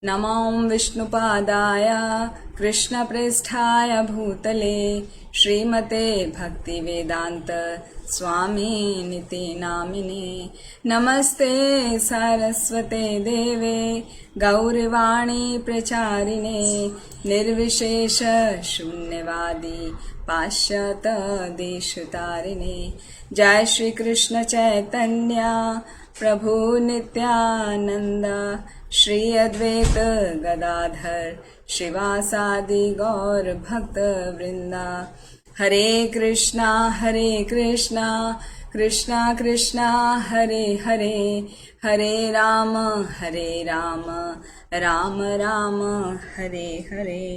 नमो विष्णुपादाय कृष्णप्रेष्ठाय भूतले श्रीमते भक्तिवेदांत स्वामी निति नामिने। नमस्ते सरस्वते देवे गौरवाणी प्रचारिणे निर्विशेष शून्यवादी पाश्चात्य देशतारिणे। जय श्री कृष्ण चैतन्य प्रभु नित्यानंद श्री अद्वैत गदाधर शिवासादि गौर भक्त वृंदा। हरे कृष्णा कृष्णा कृष्णा हरे हरे, हरे राम राम राम हरे हरे।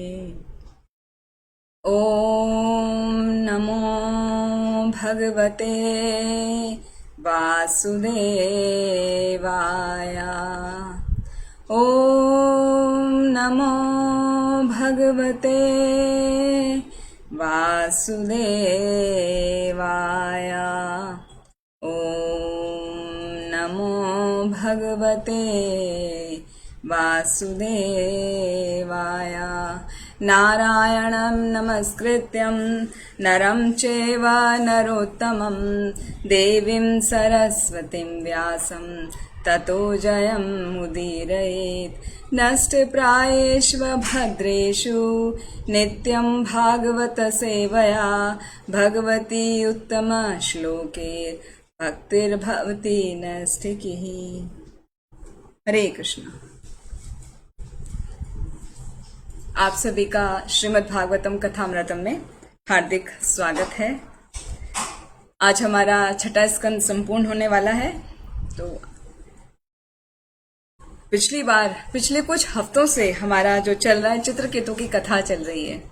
ओम नमो भगवते वासुदेवाय। ओम नमो भगवते वासुदेवाय। ओम नमो भगवते वासुदेवाय। नारायणं नमस्कृत्यं नरं चैव नरोत्तमं देवीं सरस्वतीं व्यासं ततो जयं मुदीरयेत्। नष्टप्रायेषु भद्रेषु नित्यं भागवत सेवया भगवती उत्तम श्लोके भक्तिर्भवति नैष्ठिकीः। हरे कृष्ण। आप सभी का श्रीमद् भागवतम कथामृतम में हार्दिक स्वागत है। आज हमारा छठा स्कंद संपूर्ण होने वाला है। तो पिछले कुछ हफ्तों से हमारा जो चल रहा है चित्रकेतु की कथा चल रही है,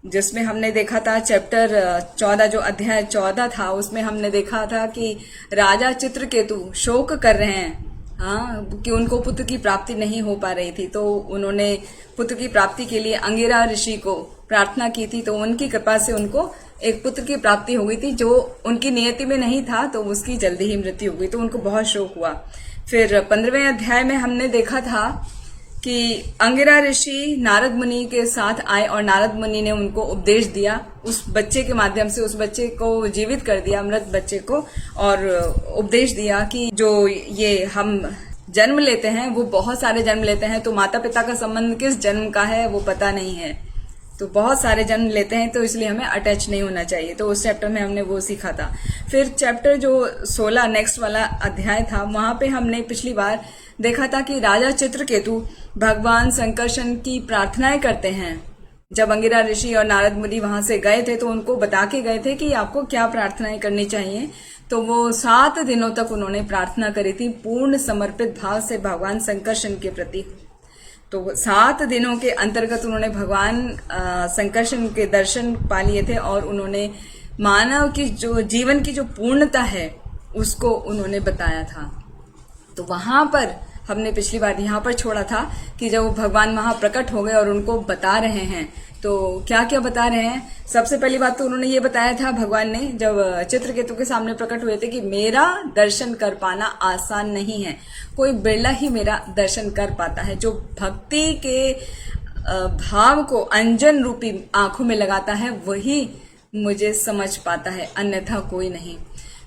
जिसमें हमने देखा था चैप्टर 14 जो अध्याय 14 था, उसमें हमने देखा था कि राजा चित्रकेतु शोक कर रहे हैं कि उनको पुत्र की प्राप्ति नहीं हो पा रही थी। तो उन्होंने पुत्र की प्राप्ति के लिए अंगिरा ऋषि को प्रार्थना की थी, तो उनकी कृपा से उनको एक पुत्र की प्राप्ति हो गई थी जो उनकी नियति में नहीं था, तो उसकी जल्दी ही मृत्यु हो गई। तो उनको बहुत शोक हुआ। फिर 15वें अध्याय में हमने देखा था कि अंगिरा ऋषि नारद मुनि के साथ आए और नारद मुनि ने उनको उपदेश दिया। उस बच्चे के माध्यम से उस बच्चे को जीवित कर दिया, मृत बच्चे को, और उपदेश दिया कि जो ये हम जन्म लेते हैं वो बहुत सारे जन्म लेते हैं, तो माता पिता का संबंध किस जन्म का है वो पता नहीं है, तो बहुत सारे जन्म लेते हैं, तो इसलिए हमें अटैच नहीं होना चाहिए। तो उस चैप्टर में हमने वो सीखा था। फिर चैप्टर जो 16 नेक्स्ट वाला अध्याय था, वहां पे हमने पिछली बार देखा था कि राजा चित्रकेतु भगवान संकर्षण की प्रार्थनाएं करते हैं। जब अंगिरा ऋषि और नारद मुनि वहां से गए थे तो उनको बता के गए थे कि आपको क्या प्रार्थनाएं करनी चाहिए। तो वो 7 दिनों तक उन्होंने प्रार्थना करी थी पूर्ण समर्पित भाव से भगवान संकर्षण के प्रति। तो 7 दिनों के अंतर्गत उन्होंने भगवान संकर्षण के दर्शन पा लिए थे और उन्होंने मानव की जो जीवन की जो पूर्णता है उसको उन्होंने बताया था। तो वहां पर हमने पिछली बार यहाँ पर छोड़ा था कि जब भगवान वहां प्रकट हो गए और उनको बता रहे हैं, तो क्या क्या बता रहे हैं। सबसे पहली बात तो उन्होंने ये बताया था, भगवान ने जब चित्रकेतु के सामने प्रकट हुए थे, कि मेरा दर्शन कर पाना आसान नहीं है, कोई बिरला ही मेरा दर्शन कर पाता है। जो भक्ति के भाव को अंजन रूपी आंखों में लगाता है वही मुझे समझ पाता है, अन्यथा कोई नहीं।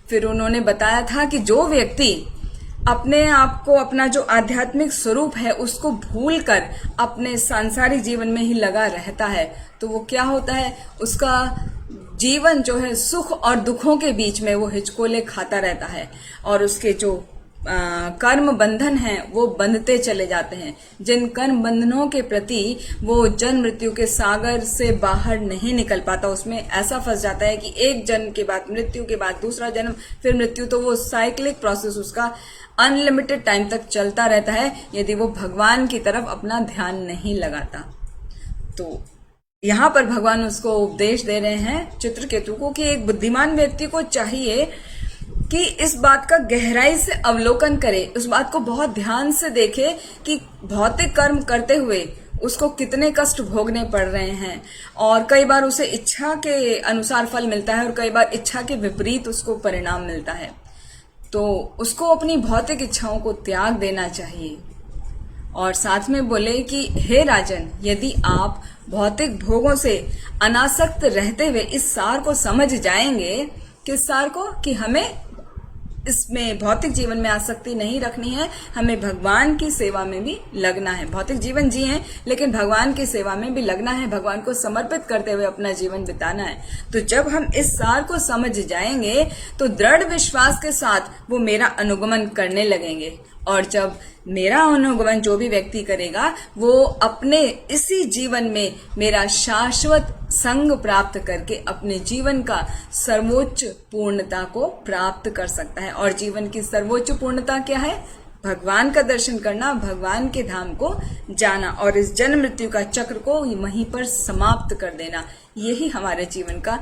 फिर उन्होंने बताया था कि जो व्यक्ति अपने आप को, अपना जो आध्यात्मिक स्वरूप है उसको भूलकर अपने सांसारिक जीवन में ही लगा रहता है, तो वो क्या होता है, उसका जीवन जो है सुख और दुखों के बीच में वो हिचकोले खाता रहता है और उसके जो कर्म बंधन हैं वो बंधते चले जाते हैं। जिन कर्म बंधनों के प्रति वो जन्म मृत्यु के सागर से बाहर नहीं निकल पाता, उसमें ऐसा फंस जाता है कि एक जन्म के बाद मृत्यु के बाद दूसरा जन्म, फिर मृत्यु, तो वो साइक्लिक प्रोसेस उसका अनलिमिटेड टाइम तक चलता रहता है यदि वो भगवान की तरफ अपना ध्यान नहीं लगाता। तो यहाँ पर भगवान उसको उपदेश दे रहे हैं चित्रकेतु को कि एक बुद्धिमान व्यक्ति को चाहिए कि इस बात का गहराई से अवलोकन करे, उस बात को बहुत ध्यान से देखे कि भौतिक कर्म करते हुए उसको कितने कष्ट भोगने पड़ रहे हैं, और कई बार उसे इच्छा के अनुसार फल मिलता है और कई बार इच्छा के विपरीत उसको परिणाम मिलता है। तो उसको अपनी भौतिक इच्छाओं को त्याग देना चाहिए और साथ में बोले कि हे राजन, यदि आप भौतिक भोगों से अनासक्त रहते हुए इस सार को समझ जाएंगे, किस सार को, कि हमें इसमें भौतिक जीवन में आसक्ति नहीं रखनी है, हमें भगवान की सेवा में भी लगना है। भौतिक जीवन जी है लेकिन भगवान की सेवा में भी लगना है, भगवान को समर्पित करते हुए अपना जीवन बिताना है। तो जब हम इस सार को समझ जाएंगे तो दृढ़ विश्वास के साथ वो मेरा अनुगमन करने लगेंगे। और जब मेरा अनुगमन जो भी व्यक्ति करेगा वो अपने इसी जीवन में मेरा शाश्वत संग प्राप्त करके अपने जीवन का सर्वोच्च पूर्णता को प्राप्त कर सकता है। और जीवन की सर्वोच्च पूर्णता क्या है? भगवान का दर्शन करना, भगवान के धाम को जाना और इस जन्म मृत्यु का चक्र को वहीं पर समाप्त कर देना। यही हमारे जीवन का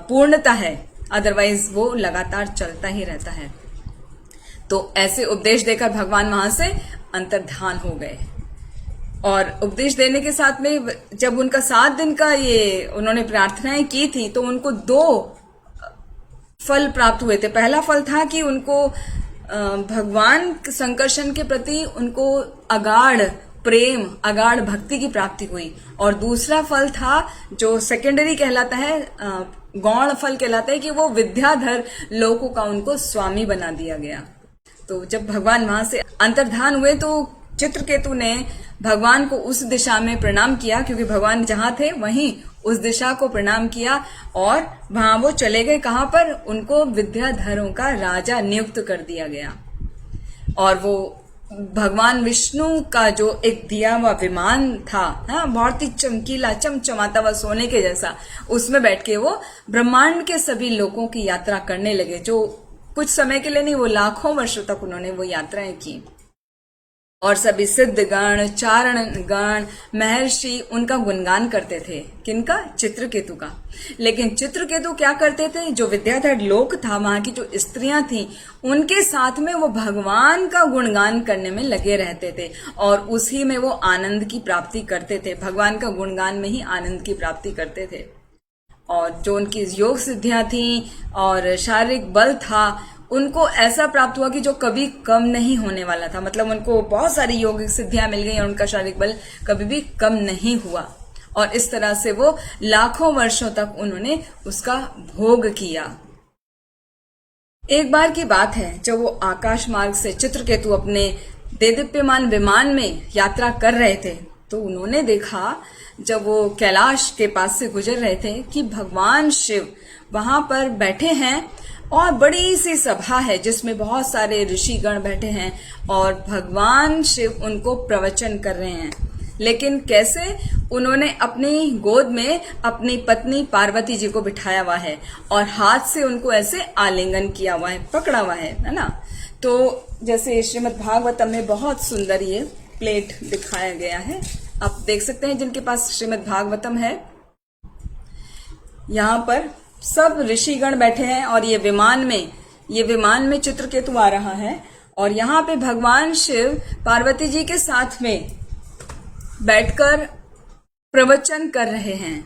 पूर्णता है, अदरवाइज वो लगातार चलता ही रहता है। तो ऐसे उपदेश देकर भगवान वहां से अंतर्धान हो गए। और उपदेश देने के साथ में जब उनका 7 दिन का ये उन्होंने प्रार्थनाएं की थी तो उनको 2 फल प्राप्त हुए थे। पहला फल था कि उनको भगवान संकर्षण के प्रति उनको अगाढ़ प्रेम, अगाढ़ भक्ति की प्राप्ति हुई। और दूसरा फल था जो सेकेंडरी कहलाता है, गौण फल कहलाता है, कि वो विद्याधर लोगों का उनको स्वामी बना दिया गया। तो जब भगवान वहां से अंतर्धान हुए तो चित्रकेतु ने भगवान को उस दिशा में प्रणाम किया, क्योंकि भगवान जहां थे वहीं उस दिशा को प्रणाम किया और वहां वो चले गए। कहां पर? उनको विद्याधरों का राजा नियुक्त कर दिया गया। और वो भगवान विष्णु का जो एक दिया हुआ विमान था, बहुत ही चमकीला, चमचमाता हुआ सोने के जैसा, उसमें बैठ के वो ब्रह्मांड के सभी लोगों की यात्रा करने लगे। जो कुछ समय के लिए नहीं, वो लाखों वर्षों तक उन्होंने वो यात्राएं की। और सभी सिद्धगण, चारण गण, महर्षि उनका गुणगान करते थे। किनका? चित्रकेतु का। लेकिन चित्रकेतु क्या करते थे? जो विद्याधर लोक था, वहां की जो स्त्रियां थी, उनके साथ में वो भगवान का गुणगान करने में लगे रहते थे और उसी में वो आनंद की प्राप्ति करते थे। भगवान का गुणगान में ही आनंद की प्राप्ति करते थे। और जो उनकी योग सिद्धियां थी और शारीरिक बल था, उनको ऐसा प्राप्त हुआ कि जो कभी कम नहीं होने वाला था। मतलब उनको बहुत सारी योगिक सिद्धियां मिल गई और उनका शारीरिक बल कभी भी कम नहीं हुआ। और इस तरह से वो लाखों वर्षों तक उन्होंने उसका भोग किया। एक बार की बात है, जब वो आकाश मार्ग से चित्रकेतु अपने देदीप्यमान विमान में यात्रा कर रहे थे तो उन्होंने देखा, जब वो कैलाश के पास से गुजर रहे थे, कि भगवान शिव वहां पर बैठे हैं और बड़ी सी सभा है जिसमें बहुत सारे ऋषिगण बैठे हैं और भगवान शिव उनको प्रवचन कर रहे हैं। लेकिन कैसे? उन्होंने अपनी गोद में अपनी पत्नी पार्वती जी को बिठाया हुआ है और हाथ से उनको ऐसे आलिंगन किया हुआ है, पकड़ा हुआ है ना। तो जैसे श्रीमद् भागवतम में बहुत सुंदर ये प्लेट दिखाया गया है, आप देख सकते हैं। जिनके पास श्रीमद् भागवतम है, यहाँ पर सब ऋषिगण बैठे हैं और ये विमान में चित्रकेतु आ रहा है और यहाँ पे भगवान शिव पार्वती जी के साथ में बैठकर प्रवचन कर रहे हैं।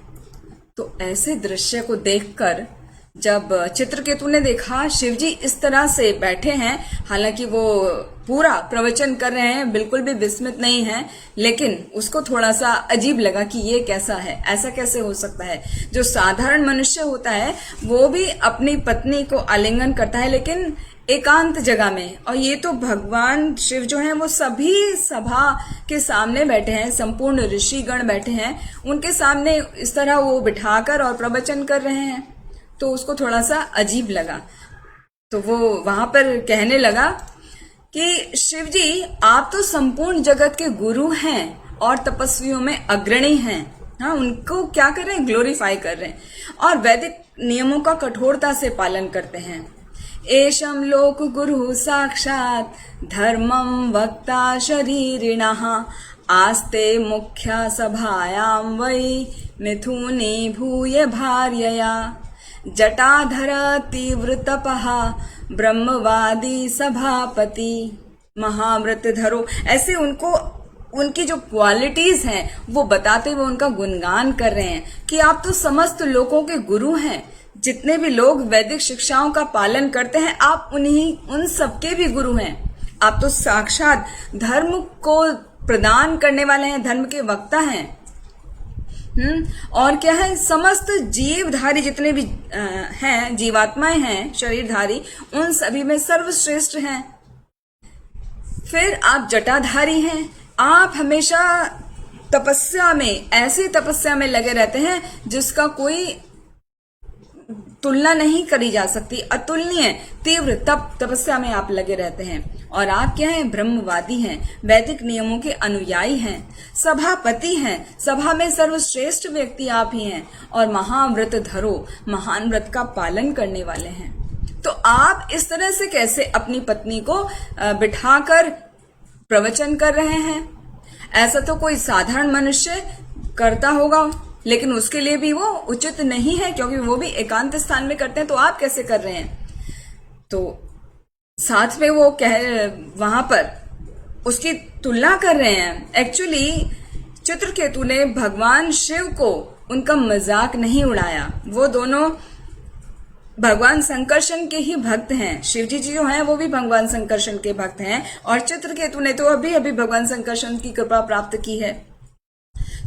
तो ऐसे दृश्य को देखकर जब चित्रकेतु ने देखा शिव जी इस तरह से बैठे हैं, हालांकि वो पूरा प्रवचन कर रहे हैं, बिल्कुल भी विस्मित नहीं है, लेकिन उसको थोड़ा सा अजीब लगा कि ये कैसा है, ऐसा कैसे हो सकता है। जो साधारण मनुष्य होता है वो भी अपनी पत्नी को आलिंगन करता है, लेकिन एकांत जगह में। और ये तो भगवान शिव जो हैं वो सभी सभा के सामने बैठे हैं, संपूर्ण ऋषिगण बैठे हैं, उनके सामने इस तरह वो बिठाकर और प्रवचन कर रहे हैं। तो उसको थोड़ा सा अजीब लगा। तो वो वहां पर कहने लगा कि शिव जी, आप तो संपूर्ण जगत के गुरु हैं और तपस्वियों में अग्रणी हैं। हाँ, उनको क्या कर रहे हैं? ग्लोरीफाई कर रहे हैं और वैदिक नियमों का कठोरता से पालन करते हैं। एषम लोक गुरु साक्षात धर्मम वक्ता शरीरिणः आस्ते मुख्या सभायां वै मिथुनी भूय भार्यया जटाधर तीव्र तपः ब्रह्मवादी सभापति महाव्रत धरो। ऐसे उनको उनकी जो क्वालिटीज हैं वो बताते हुए उनका गुणगान कर रहे हैं कि आप तो समस्त लोगों के गुरु हैं। जितने भी लोग वैदिक शिक्षाओं का पालन करते हैं आप उन सबके भी गुरु हैं। आप तो साक्षात धर्म को प्रदान करने वाले हैं, धर्म के वक्ता हैं। और क्या है, समस्त जीवधारी जितने भी हैं, जीवात्माएं हैं, शरीरधारी, उन सभी में सर्वश्रेष्ठ हैं। फिर आप जटाधारी हैं, आप हमेशा तपस्या में, ऐसी तपस्या में लगे रहते हैं जिसका कोई तुलना नहीं करी जा सकती, अतुलनीय तीव्र तपस्या में आप लगे रहते हैं। और आप क्या हैं, ब्रह्मवादी हैं, वैदिक नियमों के अनुयायी हैं, सभापति हैं, सभा में सर्वश्रेष्ठ व्यक्ति आप ही हैं, और महाव्रत धरो, महान व्रत का पालन करने वाले हैं। तो आप इस तरह से कैसे अपनी पत्नी को बिठाकर प्रवचन कर रहे हैं? ऐसा तो कोई साधारण मनुष्य करता होगा, लेकिन उसके लिए भी वो उचित नहीं है, क्योंकि वो भी एकांत स्थान में करते हैं। तो आप कैसे कर रहे हैं? तो साथ में वो वहां पर उसकी तुलना कर रहे हैं। एक्चुअली चित्रकेतु ने भगवान शिव को उनका मजाक नहीं उड़ाया। वो दोनों भगवान संकर्षण के ही भक्त हैं। शिवजी जी जो हैं वो भी भगवान संकर्षण के भक्त हैं, और चित्रकेतु ने तो अभी अभी भगवान संकर्षण की कृपा प्राप्त की है।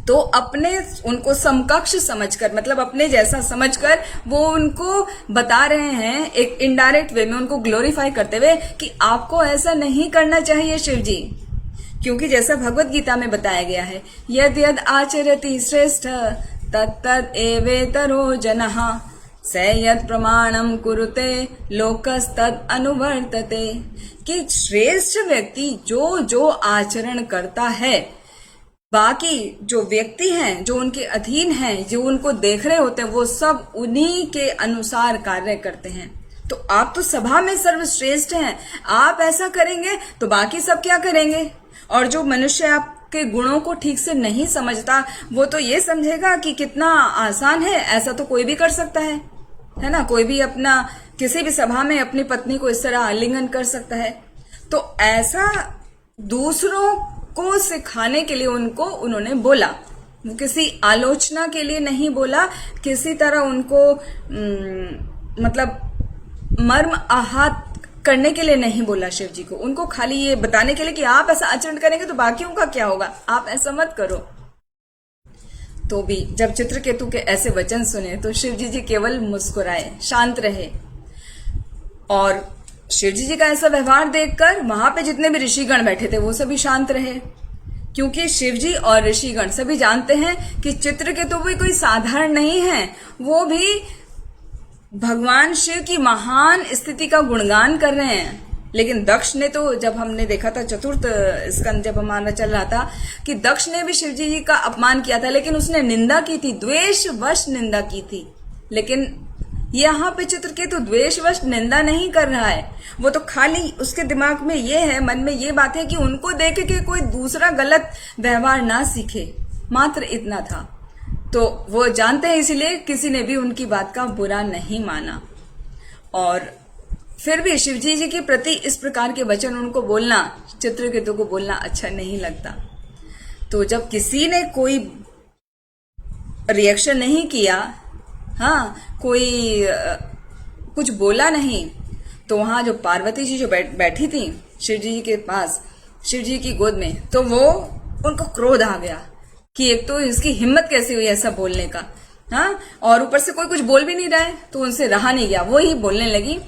तो अपने उनको समकक्ष समझकर, मतलब अपने जैसा समझकर, वो उनको बता रहे हैं एक इनडायरेक्ट वे में, उनको ग्लोरीफाई करते हुए कि आपको ऐसा नहीं करना चाहिए शिव जी। क्योंकि जैसा भगवत गीता में बताया गया है, यद यद आचरति श्रेष्ठ तत्तद एवेतरो जनः स यद प्रमाणम कुरुते लोकस्तद अनुवर्तते। कि श्रेष्ठ व्यक्ति जो जो आचरण करता है, बाकी जो व्यक्ति हैं, जो उनके अधीन हैं, जो उनको देख रहे होते हैं, वो सब उन्हीं के अनुसार कार्य करते हैं। तो आप तो सभा में सर्वश्रेष्ठ हैं, आप ऐसा करेंगे तो बाकी सब क्या करेंगे? और जो मनुष्य आपके गुणों को ठीक से नहीं समझता, वो तो ये समझेगा कि कितना आसान है, ऐसा तो कोई भी कर सकता है ना? कोई भी अपना किसी भी सभा में अपनी पत्नी को इस तरह आलिंगन कर सकता है। तो ऐसा दूसरों को सिखाने के लिए उन्होंने बोला, वो किसी आलोचना के लिए नहीं बोला, किसी तरह उनको मतलब मर्म आहत करने के लिए नहीं बोला शिव जी को। उनको खाली ये बताने के लिए कि आप ऐसा आचरण करेंगे तो बाकियों का क्या होगा, आप ऐसा मत करो। तो भी जब चित्रकेतु के ऐसे वचन सुने तो शिव जी केवल मुस्कुराए, शांत रहे। और शिव जी का ऐसा व्यवहार देखकर वहां पे जितने भी ऋषिगण बैठे थे वो सभी शांत रहे, क्योंकि शिव जी और ऋषिगण सभी जानते हैं कि चित्रकेतु भी कोई साधारण नहीं है। वो भी भगवान शिव की महान स्थिति का गुणगान कर रहे हैं। लेकिन दक्ष ने तो, जब हमने देखा था चतुर्थ स्कंद जब हमारा चल रहा था, कि दक्ष ने भी शिव जी का अपमान किया था, लेकिन उसने निंदा की थी, द्वेषवश निंदा की थी। लेकिन यहाँ पे चित्रकेतु द्वेषवश निंदा नहीं कर रहा है, वो तो खाली उसके दिमाग में ये है, मन में ये बात है कि उनको देख के कोई दूसरा गलत व्यवहार ना सीखे, मात्र इतना था। तो वो जानते हैं, इसलिए किसी ने भी उनकी बात का बुरा नहीं माना। और फिर भी शिवजी जी के प्रति इस प्रकार के वचन उनको बोलना, चित्रकेतु को बोलना अच्छा नहीं लगता। तो जब किसी ने कोई रिएक्शन नहीं किया, हाँ, कोई कुछ बोला नहीं, तो वहां जो पार्वती जी जो बैठी थी शिवजी जी के पास, शिवजी की गोद में, तो वो उनको क्रोध आ गया कि एक तो इसकी हिम्मत कैसे हुई ऐसा बोलने का, हाँ, और ऊपर से कोई कुछ बोल भी नहीं रहा है, तो उनसे रहा नहीं गया। वो ही बोलने लगी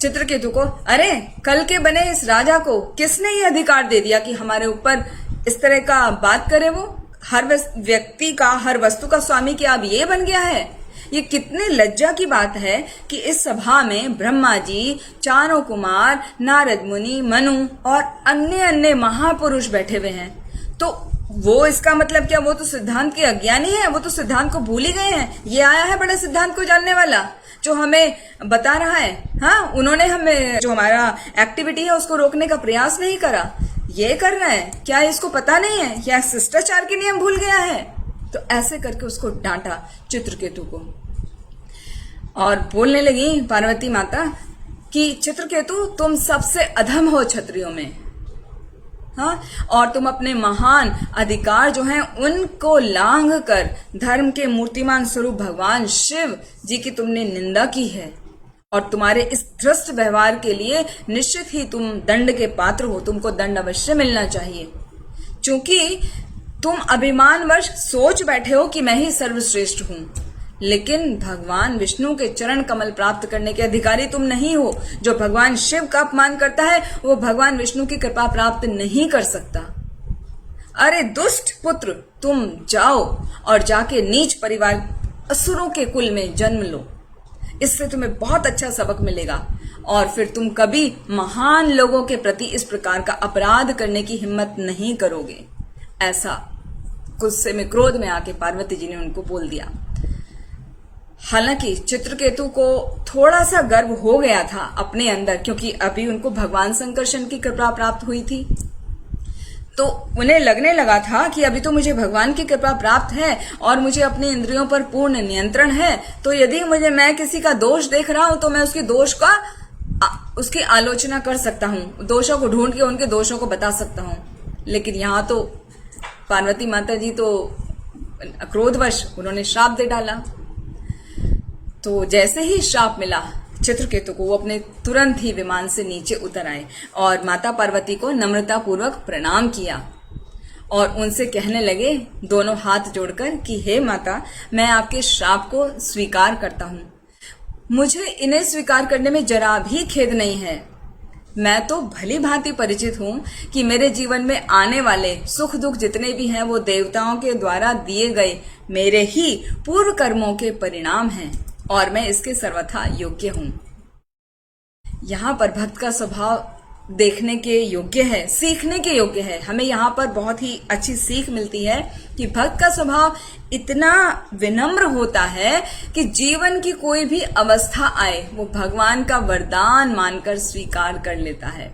चित्रकेतु को, अरे कल के बने इस राजा को किसने ये अधिकार दे दिया कि हमारे ऊपर इस तरह का बात करे? वो हर व्यक्ति का, हर वस्तु का स्वामी क्या अब ये बन गया है? ये कितने लज्जा की बात है कि इस सभा में ब्रह्मा जी, चारों कुमार, नारद मुनि, मनु और अन्य अन्य महापुरुष बैठे हुए हैं। तो वो इसका मतलब क्या? वो तो सिद्धांत के अज्ञानी है, वो तो सिद्धांत को भूल ही गए हैं। ये आया है बड़ा सिद्धांत को जानने वाला जो हमें बता रहा है, हाँ, उन्होंने हमें जो हमारा एक्टिविटी है उसको रोकने का प्रयास नहीं करा, ये कर रहा है। क्या इसको पता नहीं है? या शिष्टाचार के नियम भूल गया है? तो ऐसे करके उसको डांटा चित्रकेतु को। और बोलने लगी पार्वती माता कि चित्रकेतु तुम सबसे अधम हो क्षत्रियों में, हाँ, और तुम अपने महान अधिकार जो हैं उनको लांघ कर धर्म के मूर्तिमान स्वरूप भगवान शिव जी की तुमने निंदा की है। और तुम्हारे इस भ्रष्ट व्यवहार के लिए निश्चित ही तुम दंड के पात्र हो, तुमको दंड अवश्य मिलना चाहिए, क्योंकि तुम अभिमानवश सोच बैठे हो कि मैं ही सर्वश्रेष्ठ हूं, लेकिन भगवान विष्णु के चरण कमल प्राप्त करने के अधिकारी तुम नहीं हो। जो भगवान शिव का अपमान करता है वो भगवान विष्णु की कृपा प्राप्त नहीं कर सकता। अरे दुष्ट पुत्र, तुम जाओ और जाके नीच परिवार असुरों के कुल में जन्म लो, इससे तुम्हें बहुत अच्छा सबक मिलेगा और फिर तुम कभी महान लोगों के प्रति इस प्रकार का अपराध करने की हिम्मत नहीं करोगे। ऐसा गुस्से में, क्रोध में आके पार्वती जी ने उनको बोल दिया। हालांकि चित्रकेतु को थोड़ा सा गर्व हो गया था अपने अंदर, क्योंकि अभी उनको भगवान संकर्षण की कृपा प्राप्त हुई थी, तो उन्हें लगने लगा था कि अभी तो मुझे भगवान की कृपा प्राप्त है और मुझे अपने इंद्रियों पर पूर्ण नियंत्रण है, तो यदि मैं किसी का दोष देख रहा हूं तो मैं उसके दोष का उसकी आलोचना कर सकता हूं, दोषों को ढूंढ के उनके दोषों को बता सकता हूं। लेकिन यहां तो पार्वती माता जी तो क्रोधवश उन्होंने श्राप दे डाला। तो जैसे ही श्राप मिला चित्रकेतु को, वो अपने तुरंत ही विमान से नीचे उतर आए और माता पार्वती को नम्रता पूर्वक प्रणाम किया और उनसे कहने लगे दोनों हाथ जोड़कर कि हे माता, मैं आपके श्राप को स्वीकार करता हूं, मुझे इन्हें स्वीकार करने में जरा भी खेद नहीं है। मैं तो भली भांति परिचित हूं कि मेरे जीवन में आने वाले सुख दुख जितने भी हैं वो देवताओं के द्वारा दिए गए मेरे ही पूर्व कर्मों के परिणाम हैं और मैं इसके सर्वथा योग्य हूं। यहाँ पर भक्त का स्वभाव देखने के योग्य है, सीखने के योग्य है। हमें यहाँ पर बहुत ही अच्छी सीख मिलती है कि भक्त का स्वभाव इतना विनम्र होता है कि जीवन की कोई भी अवस्था आए वो भगवान का वरदान मानकर स्वीकार कर लेता है।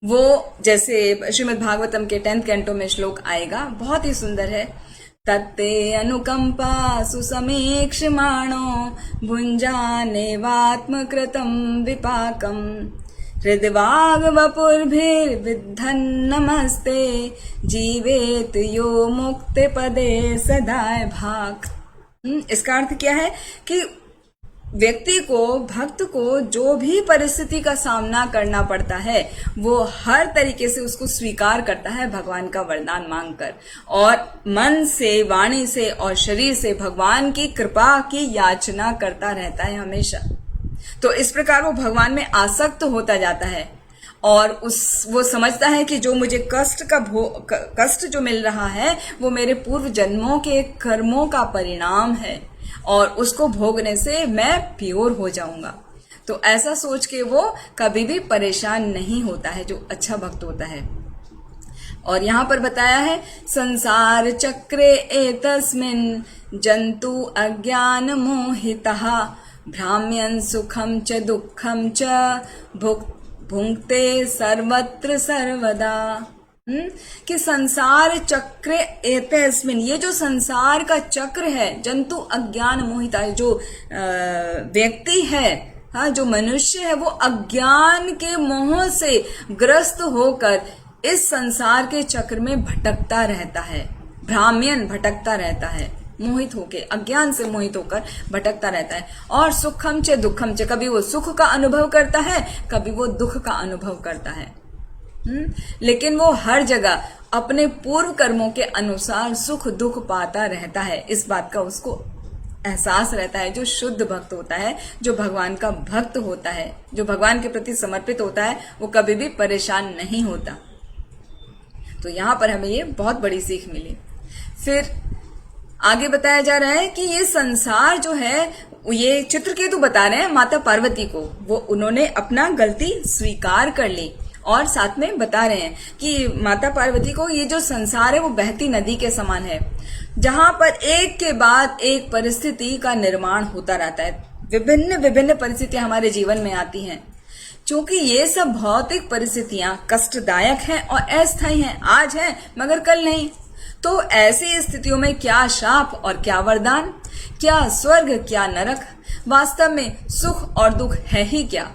वो जैसे श्रीमद् भागवतम के 10th कैंटो में श्लोक आएगा, बहुत ही सुंदर है। तत्ते अनुकंपा सुसमीक्षमाणो भुञ्जानेवात्मकृतं विपाकम् हृद्वाग वपुर्भिर्विद्धन् नमस्ते जीवेत यो मुक्ति पदे सदाय भाग। इसका अर्थ क्या है कि व्यक्ति को, भक्त को जो भी परिस्थिति का सामना करना पड़ता है वो हर तरीके से उसको स्वीकार करता है भगवान का वरदान मांगकर, और मन से, वाणी से और शरीर से भगवान की कृपा की याचना करता रहता है हमेशा। तो इस प्रकार वो भगवान में आसक्त होता जाता है और वो समझता है कि जो मुझे कष्ट जो मिल रहा है वो मेरे पूर्व जन्मों के कर्मों का परिणाम है और उसको भोगने से मैं प्योर हो जाऊंगा। तो ऐसा सोच के वो कभी भी परेशान नहीं होता है, जो अच्छा भक्त होता है। और यहाँ पर बताया है संसार चक्रे एतस्मिन् जंतु अज्ञान मोहितः भ्राम्यन् सुखम च दुखम च भुंक्ते सर्वत्र सर्वदा। कि संसार चक्र एतस्मिन्, ये जो संसार का चक्र है, जंतु अज्ञान मोहिता, जो व्यक्ति है, हाँ, जो मनुष्य है वो अज्ञान के मोह से ग्रस्त होकर इस संसार के चक्र में भटकता रहता है। भ्राम्यन, भटकता रहता है, मोहित होके, अज्ञान से मोहित होकर भटकता रहता है। और सुखम च दुखम च, कभी वो सुख का अनुभव करता है, कभी वो दुख का अनुभव करता है। लेकिन वो हर जगह अपने पूर्व कर्मों के अनुसार सुख दुख पाता रहता है। इस बात का उसको एहसास रहता है। जो शुद्ध भक्त होता है, जो भगवान का भक्त होता है, जो भगवान के प्रति समर्पित होता है, वो कभी भी परेशान नहीं होता। तो यहाँ पर हमें ये बहुत बड़ी सीख मिली। फिर आगे बताया जा रहा है कि ये संसार जो है, ये चित्रकेतु बता रहे हैं माता पार्वती को, वो उन्होंने अपना गलती स्वीकार कर ली और साथ में बता रहे हैं कि माता पार्वती को ये जो संसार है वो बहती नदी के समान है, जहां पर एक के बाद एक परिस्थिति का निर्माण होता रहता है। विभिन्न विभिन्न परिस्थितियां हमारे जीवन में आती हैं। क्योंकि ये सब भौतिक परिस्थितियां कष्टदायक हैं और अस्थायी हैं, आज हैं मगर कल नहीं। तो ऐसी स्थितियों में क्या शाप और क्या वरदान, क्या स्वर्ग क्या नरक, वास्तव में सुख और दुख है ही क्या?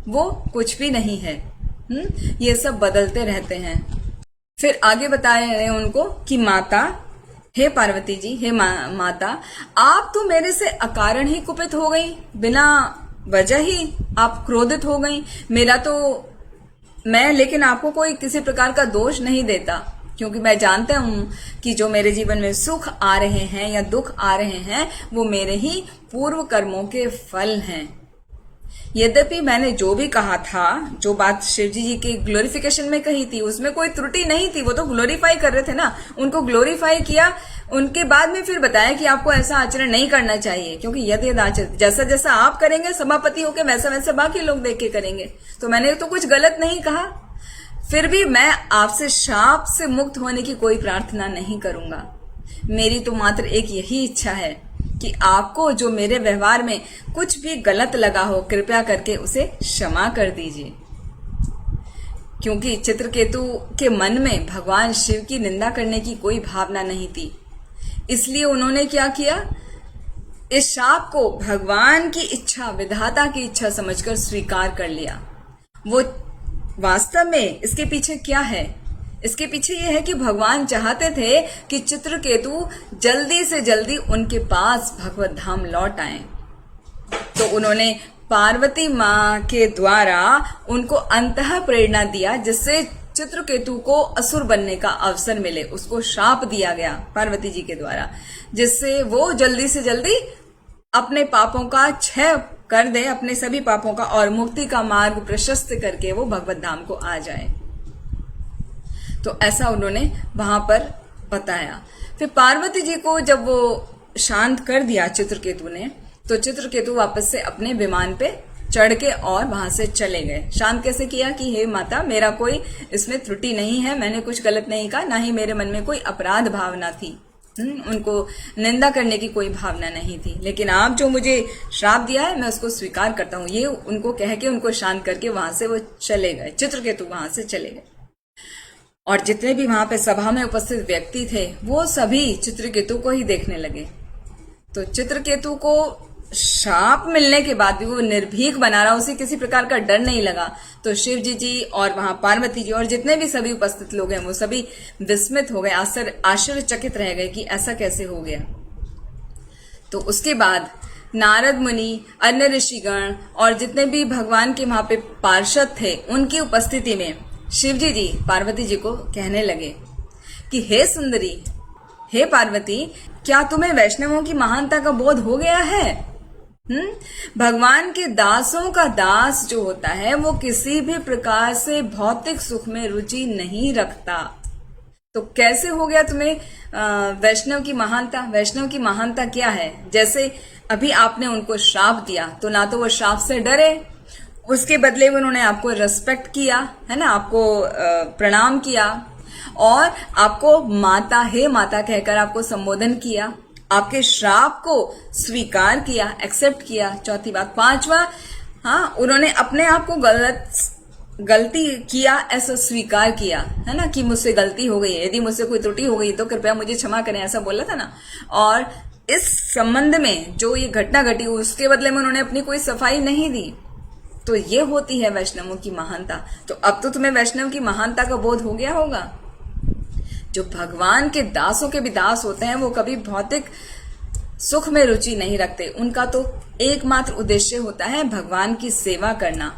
वो कुछ भी नहीं है। ये सब बदलते रहते हैं। फिर आगे बताए हैं उनको कि माता, हे पार्वती जी, हे माता, आप तो मेरे से अकारण ही कुपित हो गई, बिना वजह ही आप क्रोधित हो गई। मैं लेकिन आपको कोई किसी प्रकार का दोष नहीं देता, क्योंकि मैं जानता हूं कि जो मेरे जीवन में सुख आ रहे हैं या दुख आ रहे हैं वो मेरे ही पूर्व कर्मों के फल हैं। यद्यपि मैंने जो भी कहा था, जो बात शिवजी जी की ग्लोरिफिकेशन में कही थी, उसमें कोई त्रुटि नहीं थी। वो तो ग्लोरीफाई कर रहे थे ना, उनको ग्लोरीफाई किया, उनके बाद में फिर बताया कि आपको ऐसा आचरण नहीं करना चाहिए, क्योंकि यदि आचरण जैसा जैसा आप करेंगे सभापति होकर, वैसा वैसा बाकी लोग देख के करेंगे। तो मैंने तो कुछ गलत नहीं कहा। फिर भी मैं आपसे शाप से मुक्त होने की कोई प्रार्थना नहीं करूंगा। मेरी तो मात्र एक यही इच्छा है कि आपको जो मेरे व्यवहार में कुछ भी गलत लगा हो, कृपया करके उसे क्षमा कर दीजिए। क्योंकि चित्रकेतु के मन में भगवान शिव की निंदा करने की कोई भावना नहीं थी, इसलिए उन्होंने क्या किया, इस शाप को भगवान की इच्छा, विधाता की इच्छा समझकर स्वीकार कर लिया। वो वास्तव में इसके पीछे क्या है? इसके पीछे यह है कि भगवान चाहते थे कि चित्रकेतु जल्दी से जल्दी उनके पास भगवत धाम लौट आए। तो उन्होंने पार्वती माँ के द्वारा उनको अंतः प्रेरणा दिया, जिससे चित्रकेतु को असुर बनने का अवसर मिले। उसको शाप दिया गया पार्वती जी के द्वारा, जिससे वो जल्दी से जल्दी अपने पापों का क्षय कर दे, अपने सभी पापों का, और मुक्ति का मार्ग प्रशस्त करके वो भगवत धाम को आ जाए। तो ऐसा उन्होंने वहां पर बताया। फिर पार्वती जी को जब वो शांत कर दिया चित्रकेतु ने, तो चित्रकेतु वापस से अपने विमान पे चढ़ के और वहां से चले गए। शांत कैसे किया कि हे माता, मेरा कोई इसमें त्रुटि नहीं है, मैंने कुछ गलत नहीं कहा, ना ही मेरे मन में कोई अपराध भावना थी, उनको निंदा करने की कोई भावना नहीं थी। लेकिन आप जो मुझे श्राप दिया है मैं उसको स्वीकार करता हूँ, ये उनको कह के उनको शांत करके वहां से वो चले गए। चित्रकेतु वहां से चले गए और जितने भी वहां पे सभा में उपस्थित व्यक्ति थे वो सभी चित्रकेतु को ही देखने लगे। तो चित्रकेतु को शाप मिलने के बाद भी वो निर्भीक बना रहा, उसे किसी प्रकार का डर नहीं लगा। तो शिव जी और वहां पार्वती जी और जितने भी सभी उपस्थित लोग हैं वो सभी विस्मित हो गए, आश्चर्यचकित रह गए कि ऐसा कैसे हो गया। तो उसके बाद नारद मुनि, अन्य ऋषिगण और जितने भी भगवान के वहां पे पार्षद थे, उनकी उपस्थिति में शिवजी जी पार्वती जी को कहने लगे कि हे सुंदरी, हे पार्वती, क्या तुम्हें वैष्णवों की महानता का बोध हो गया है? भगवान के दासों का दास जो होता है वो किसी भी प्रकार से भौतिक सुख में रुचि नहीं रखता। तो कैसे हो गया तुम्हें वैष्णव की महानता? वैष्णव की महानता क्या है? जैसे अभी आपने उनको श्राप दिया, तो ना तो वो श्राप से डरे, उसके बदले में उन्होंने आपको रिस्पेक्ट किया, है ना, आपको प्रणाम किया और आपको माता, हे माता कहकर आपको संबोधन किया, आपके श्राप को स्वीकार किया, एक्सेप्ट किया। चौथी बात। पांचवा, हाँ, उन्होंने अपने आप को गलती किया ऐसा स्वीकार किया, है ना, कि मुझसे गलती हो गई है, यदि मुझसे कोई त्रुटि हो गई तो कृपया मुझे क्षमा करें, ऐसा बोला था ना। और इस संबंध में जो ये घटना घटी उसके बदले में उन्होंने अपनी कोई सफाई नहीं दी। तो ये होती है वैष्णवों की महानता। तो अब तो तुम्हें वैष्णव की महानता का बोध हो गया होगा। जो भगवान के दासों के भी दास होते हैं वो कभी भौतिक सुख में रुचि नहीं रखते। उनका तो एकमात्र उद्देश्य होता है भगवान की सेवा करना,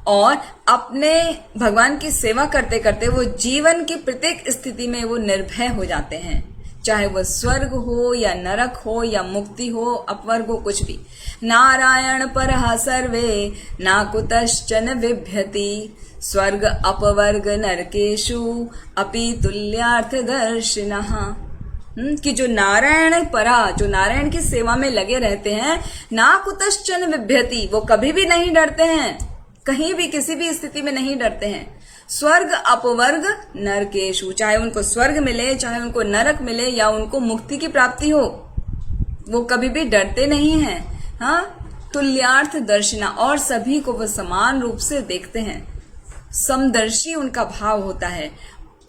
और अपने भगवान की सेवा करते करते वो जीवन की प्रत्येक स्थिति में वो निर्भय हो जाते हैं, चाहे वह स्वर्ग हो या नरक हो या मुक्ति हो, अपवर्ग हो, कुछ भी। नारायण परः सर्वे ना कुतश्चन बिभ्यति, स्वर्ग अपवर्ग नरकेषु अपि तुल्यार्थ दर्शिनः। कि जो नारायण परा, जो नारायण की सेवा में लगे रहते हैं, ना कुतश्चन बिभ्यति, वो कभी भी नहीं डरते हैं, कहीं भी किसी भी स्थिति में नहीं डरते हैं। स्वर्ग अपवर्ग नरकेषु, चाहे उनको स्वर्ग मिले, चाहे उनको नरक मिले या उनको मुक्ति की प्राप्ति हो, वो कभी भी डरते नहीं हैं। हाँ, तुल्यार्थ दर्शिना, और सभी को वो समान रूप से देखते हैं, समदर्शी उनका भाव होता है।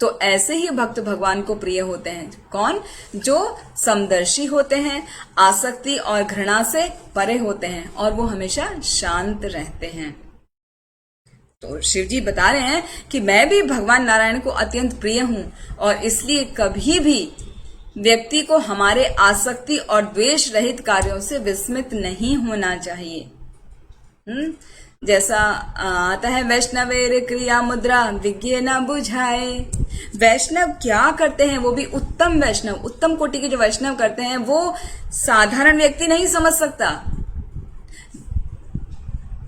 तो ऐसे ही भक्त भगवान को प्रिय होते हैं। कौन? जो समदर्शी होते हैं, आसक्ति और घृणा से परे होते हैं, और वो हमेशा शांत रहते हैं। तो शिव जी बता रहे हैं कि मैं भी भगवान नारायण को अत्यंत प्रिय हूं, और इसलिए कभी भी व्यक्ति को हमारे आसक्ति और द्वेष रहित कार्यों से विस्मित नहीं होना चाहिए। जैसा आता है वैष्णवेर क्रिया मुद्रा विज्ञ न बुझाए। वैष्णव क्या करते हैं, वो भी उत्तम वैष्णव, उत्तम कोटि के जो वैष्णव करते हैं वो साधारण व्यक्ति नहीं समझ सकता।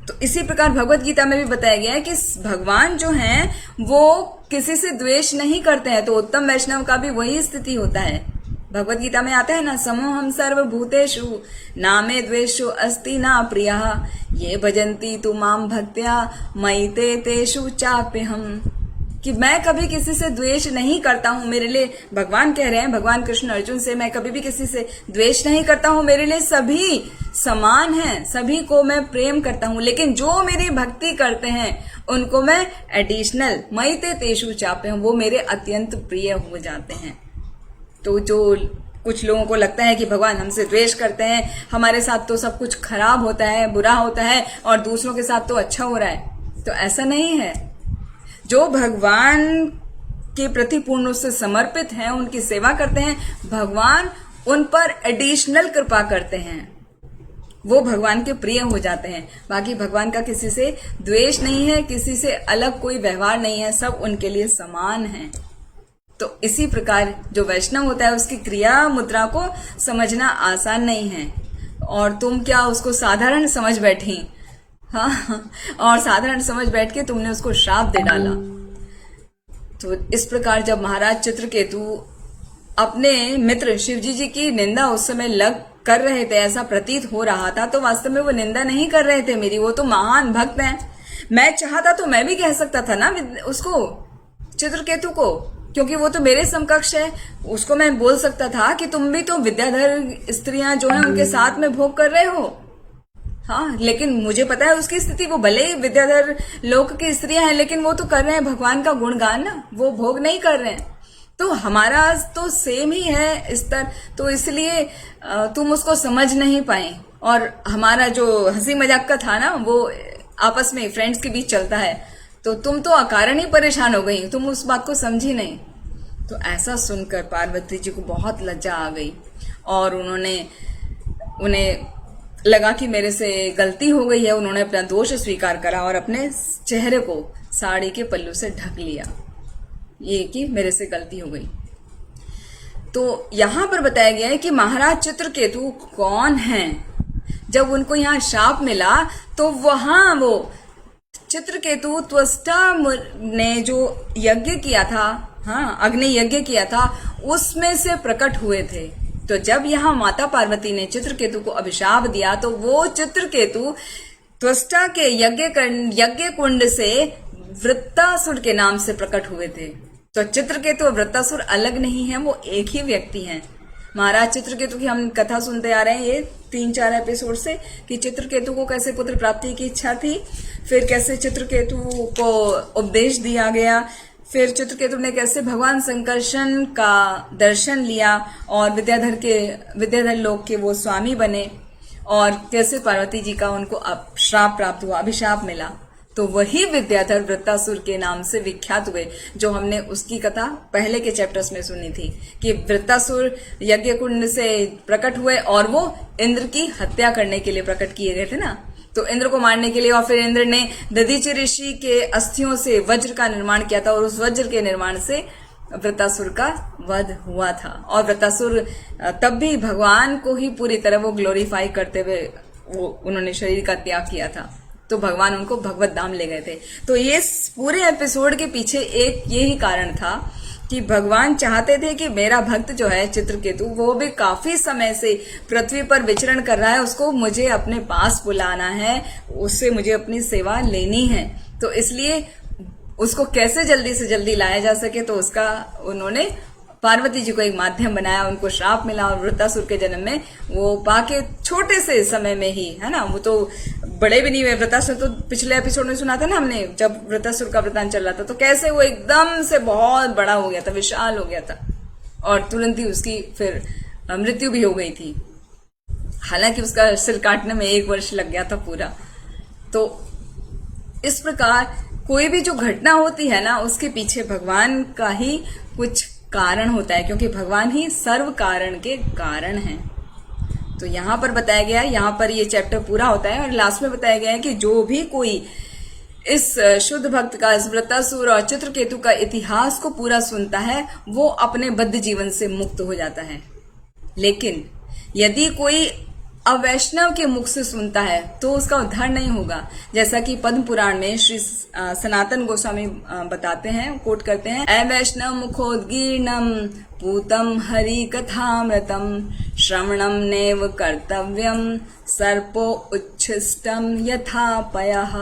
तो इसी प्रकार भगवत गीता में भी बताया गया है कि भगवान जो हैं वो किसी से द्वेष नहीं करते हैं, तो उत्तम वैष्णव का भी वही स्थिति होता है। भगवत गीता में आता है ना, समोहम सर्वभूतेषु नामे द्वेषो अस्ति ना प्रियः ये भजन्ति तु माम भक्त्या मयि ते तेषु चाप्यहम्, कि मैं कभी किसी से द्वेष नहीं करता हूं। मेरे लिए भगवान कह रहे हैं, भगवान कृष्ण अर्जुन से, मैं कभी भी किसी से द्वेष नहीं करता हूं, मेरे लिए सभी समान हैं, सभी को मैं प्रेम करता हूं, लेकिन जो मेरी भक्ति करते हैं उनको मैं एडिशनल मयि ते तेषु चाप्यहम्, वो मेरे अत्यंत प्रिय हो जाते हैं। तो जो कुछ लोगों को लगता है कि भगवान हमसे द्वेष करते हैं, हमारे साथ तो सब कुछ खराब होता है, बुरा होता है, और दूसरों के साथ तो अच्छा हो रहा है, तो ऐसा नहीं है। जो भगवान के प्रति पूर्ण रूप से समर्पित हैं, उनकी सेवा करते हैं, भगवान उन पर एडिशनल कृपा करते हैं, वो भगवान के प्रिय हो जाते हैं। बाकी भगवान का किसी से द्वेष नहीं है, किसी से अलग कोई व्यवहार नहीं है, सब उनके लिए समान है। तो इसी प्रकार जो वैष्णव होता है उसकी क्रिया मुद्रा को समझना आसान नहीं है, और तुम क्या उसको साधारण समझ बैठी, हाँ, और साधारण समझ बैठ के तुमने उसको श्राप दे डाला। तो इस प्रकार जब महाराज चित्रकेतु अपने मित्र शिवजी जी की निंदा उस समय कर रहे थे, ऐसा प्रतीत हो रहा था, तो वास्तव में वो निंदा नहीं कर रहे थे मेरी, वो तो महान भक्त हैं। मैं चाहता तो मैं भी कह सकता था ना उसको, चित्रकेतु को, क्योंकि वो तो मेरे समकक्ष है, उसको मैं बोल सकता था कि तुम भी तो विद्याधर स्त्रियां जो हैं उनके साथ में भोग कर रहे हो। हाँ, लेकिन मुझे पता है उसकी स्थिति, वो भले ही विद्याधर लोक की स्त्रियां हैं, लेकिन वो तो कर रहे हैं भगवान का गुणगान ना, वो भोग नहीं कर रहे हैं। तो हमारा तो सेम ही है स्तर, तो इसलिए तुम उसको समझ नहीं पाए। और हमारा जो हंसी मजाक का था ना, वो आपस में फ्रेंड्स के बीच चलता है, तो तुम तो अकारण ही परेशान हो गई, तुम उस बात को समझी नहीं। तो ऐसा सुनकर पार्वती जी को बहुत लज्जा आ गई, और उन्हें लगा कि मेरे से गलती हो गई है। उन्होंने अपना दोष स्वीकार करा और अपने चेहरे को साड़ी के पल्लू से ढक लिया, ये कि मेरे से गलती हो गई। तो यहां पर बताया गया है कि महाराज चित्रकेतु कौन हैं। जब उनको यहाँ शाप मिला तो वहां वो चित्रकेतु त्वष्टा ने जो यज्ञ किया था, हाँ, अग्नि यज्ञ किया था, उसमें से प्रकट हुए थे। तो जब यहाँ माता पार्वती ने चित्रकेतु को अभिशाप दिया तो वो चित्रकेतु त्वष्टा के यज्ञ कुंड से वृत्तासुर के नाम से प्रकट हुए थे। तो चित्रकेतु और वृत्तासुर अलग नहीं है, वो एक ही व्यक्ति हैं। महाराज चित्रकेतु की हम कथा सुनते आ रहे हैं ये 3-4 एपिसोड से, कि चित्रकेतु को कैसे पुत्र प्राप्ति की इच्छा थी, फिर कैसे चित्रकेतु को उपदेश दिया गया, फिर चित्रकेतु ने कैसे भगवान संकर्षण का दर्शन लिया और विद्याधर लोक के वो स्वामी बने, और कैसे पार्वती जी का उनको श्राप प्राप्त हुआ, अभिशाप मिला। तो वही विद्याधर वृत्तासुर के नाम से विख्यात हुए, जो हमने उसकी कथा पहले के चैप्टर्स में सुनी थी, कि वृत्तासुर यज्ञ कुंड से प्रकट हुए और वो इंद्र की हत्या करने के लिए प्रकट किए गए थे ना। तो इंद्र को मारने के लिए, और फिर इंद्र ने दधीचि ऋषि के अस्थियों से वज्र का निर्माण किया था, और उस वज्र के निर्माण से वृत्तासुर का वध हुआ था। और वृत्तासुर तब भी भगवान को ही पूरी तरह वो ग्लोरीफाई करते हुए उन्होंने शरीर का त्याग किया था, तो भगवान उनको भगवत धाम ले गए थे। तो ये पूरे एपिसोड के पीछे एक यही कारण था कि भगवान चाहते थे कि मेरा भक्त जो है चित्रकेतु, वो भी काफी समय से पृथ्वी पर विचरण कर रहा है, उसको मुझे अपने पास बुलाना है, उससे मुझे अपनी सेवा लेनी है। तो इसलिए उसको कैसे जल्दी से जल्दी लाया जा सके, तो उसका उन्होंने पार्वती जी को एक माध्यम बनाया। उनको श्राप मिला और वृत्तासुर के जन्म में वो पाके छोटे से समय में ही, है ना, वो तो बड़े भी नहीं हुए। वृत्तासुर तो पिछले एपिसोड में सुना था ना हमने, जब वृत्तासुर का वृतांत चल रहा था, तो कैसे वो एकदम से बहुत बड़ा हो गया था, विशाल हो गया था, और तुरंत ही उसकी फिर मृत्यु भी हो गई थी। हालांकि उसका सिर काटने में 1 वर्ष लग गया था पूरा। तो इस प्रकार कोई भी जो घटना होती है ना, उसके पीछे भगवान का ही कुछ कारण होता है, क्योंकि भगवान ही सर्व कारण के कारण हैं। तो यहाँ पर बताया गया है, यहाँ पर ये चैप्टर पूरा होता है और लास्ट में बताया गया है कि जो भी कोई इस शुद्ध भक्त का, इस वृत्तासुर और चित्रकेतु का इतिहास को पूरा सुनता है वो अपने बद्ध जीवन से मुक्त हो जाता है। लेकिन यदि कोई अवैष्णव के मुख से सुनता है तो उसका उद्धार नहीं होगा। जैसा कि पद्म पुराण में श्री सनातन गोस्वामी बताते हैं, कोट करते हैं, अवैष्णव मुखोद्गीर्णम पूतम हरि कथामृतम श्रवणम नैव कर्तव्यम सर्पो उच्छिष्टम यथापयः।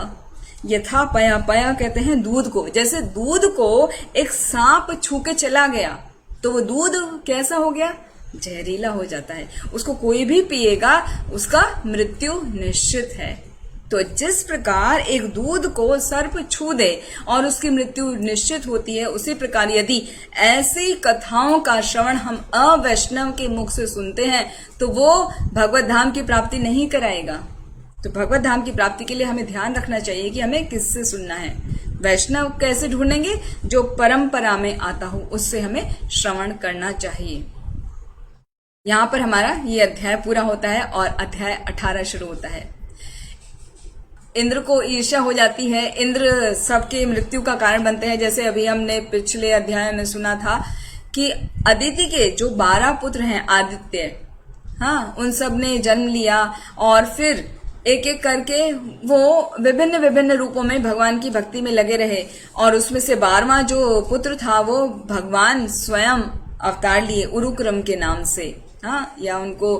यथापया, पया कहते हैं दूध को। जैसे दूध को एक सांप छू के चला गया तो वो दूध कैसा हो गया, जहरीला हो जाता है, उसको कोई भी पिएगा उसका मृत्यु निश्चित है। तो जिस प्रकार एक दूध को सर्प छू दे और उसकी मृत्यु निश्चित होती है, उसी प्रकार यदि ऐसी कथाओं का श्रवण हम अवैष्णव के मुख से सुनते हैं तो वो भगवत धाम की प्राप्ति नहीं कराएगा। तो भगवत धाम की प्राप्ति के लिए हमें ध्यान रखना चाहिए कि हमें किससे सुनना है। वैष्णव कैसे ढूंढेंगे, जो परंपरा में आता हो उससे हमें श्रवण करना चाहिए। यहाँ पर हमारा ये अध्याय पूरा होता है और अध्याय 18 शुरू होता है। इंद्र को ईर्ष्या हो जाती है, इंद्र सबके मृत्यु का कारण बनते हैं। जैसे अभी हमने पिछले अध्याय में सुना था कि अदिति के जो 12 पुत्र हैं, आदित्य, हाँ, उन सब ने जन्म लिया और फिर एक एक करके वो विभिन्न विभिन्न रूपों में भगवान की भक्ति में लगे रहे और उसमें से 12वां जो पुत्र था वो भगवान स्वयं अवतार लिए उरुक्रम के नाम से, हाँ, या उनको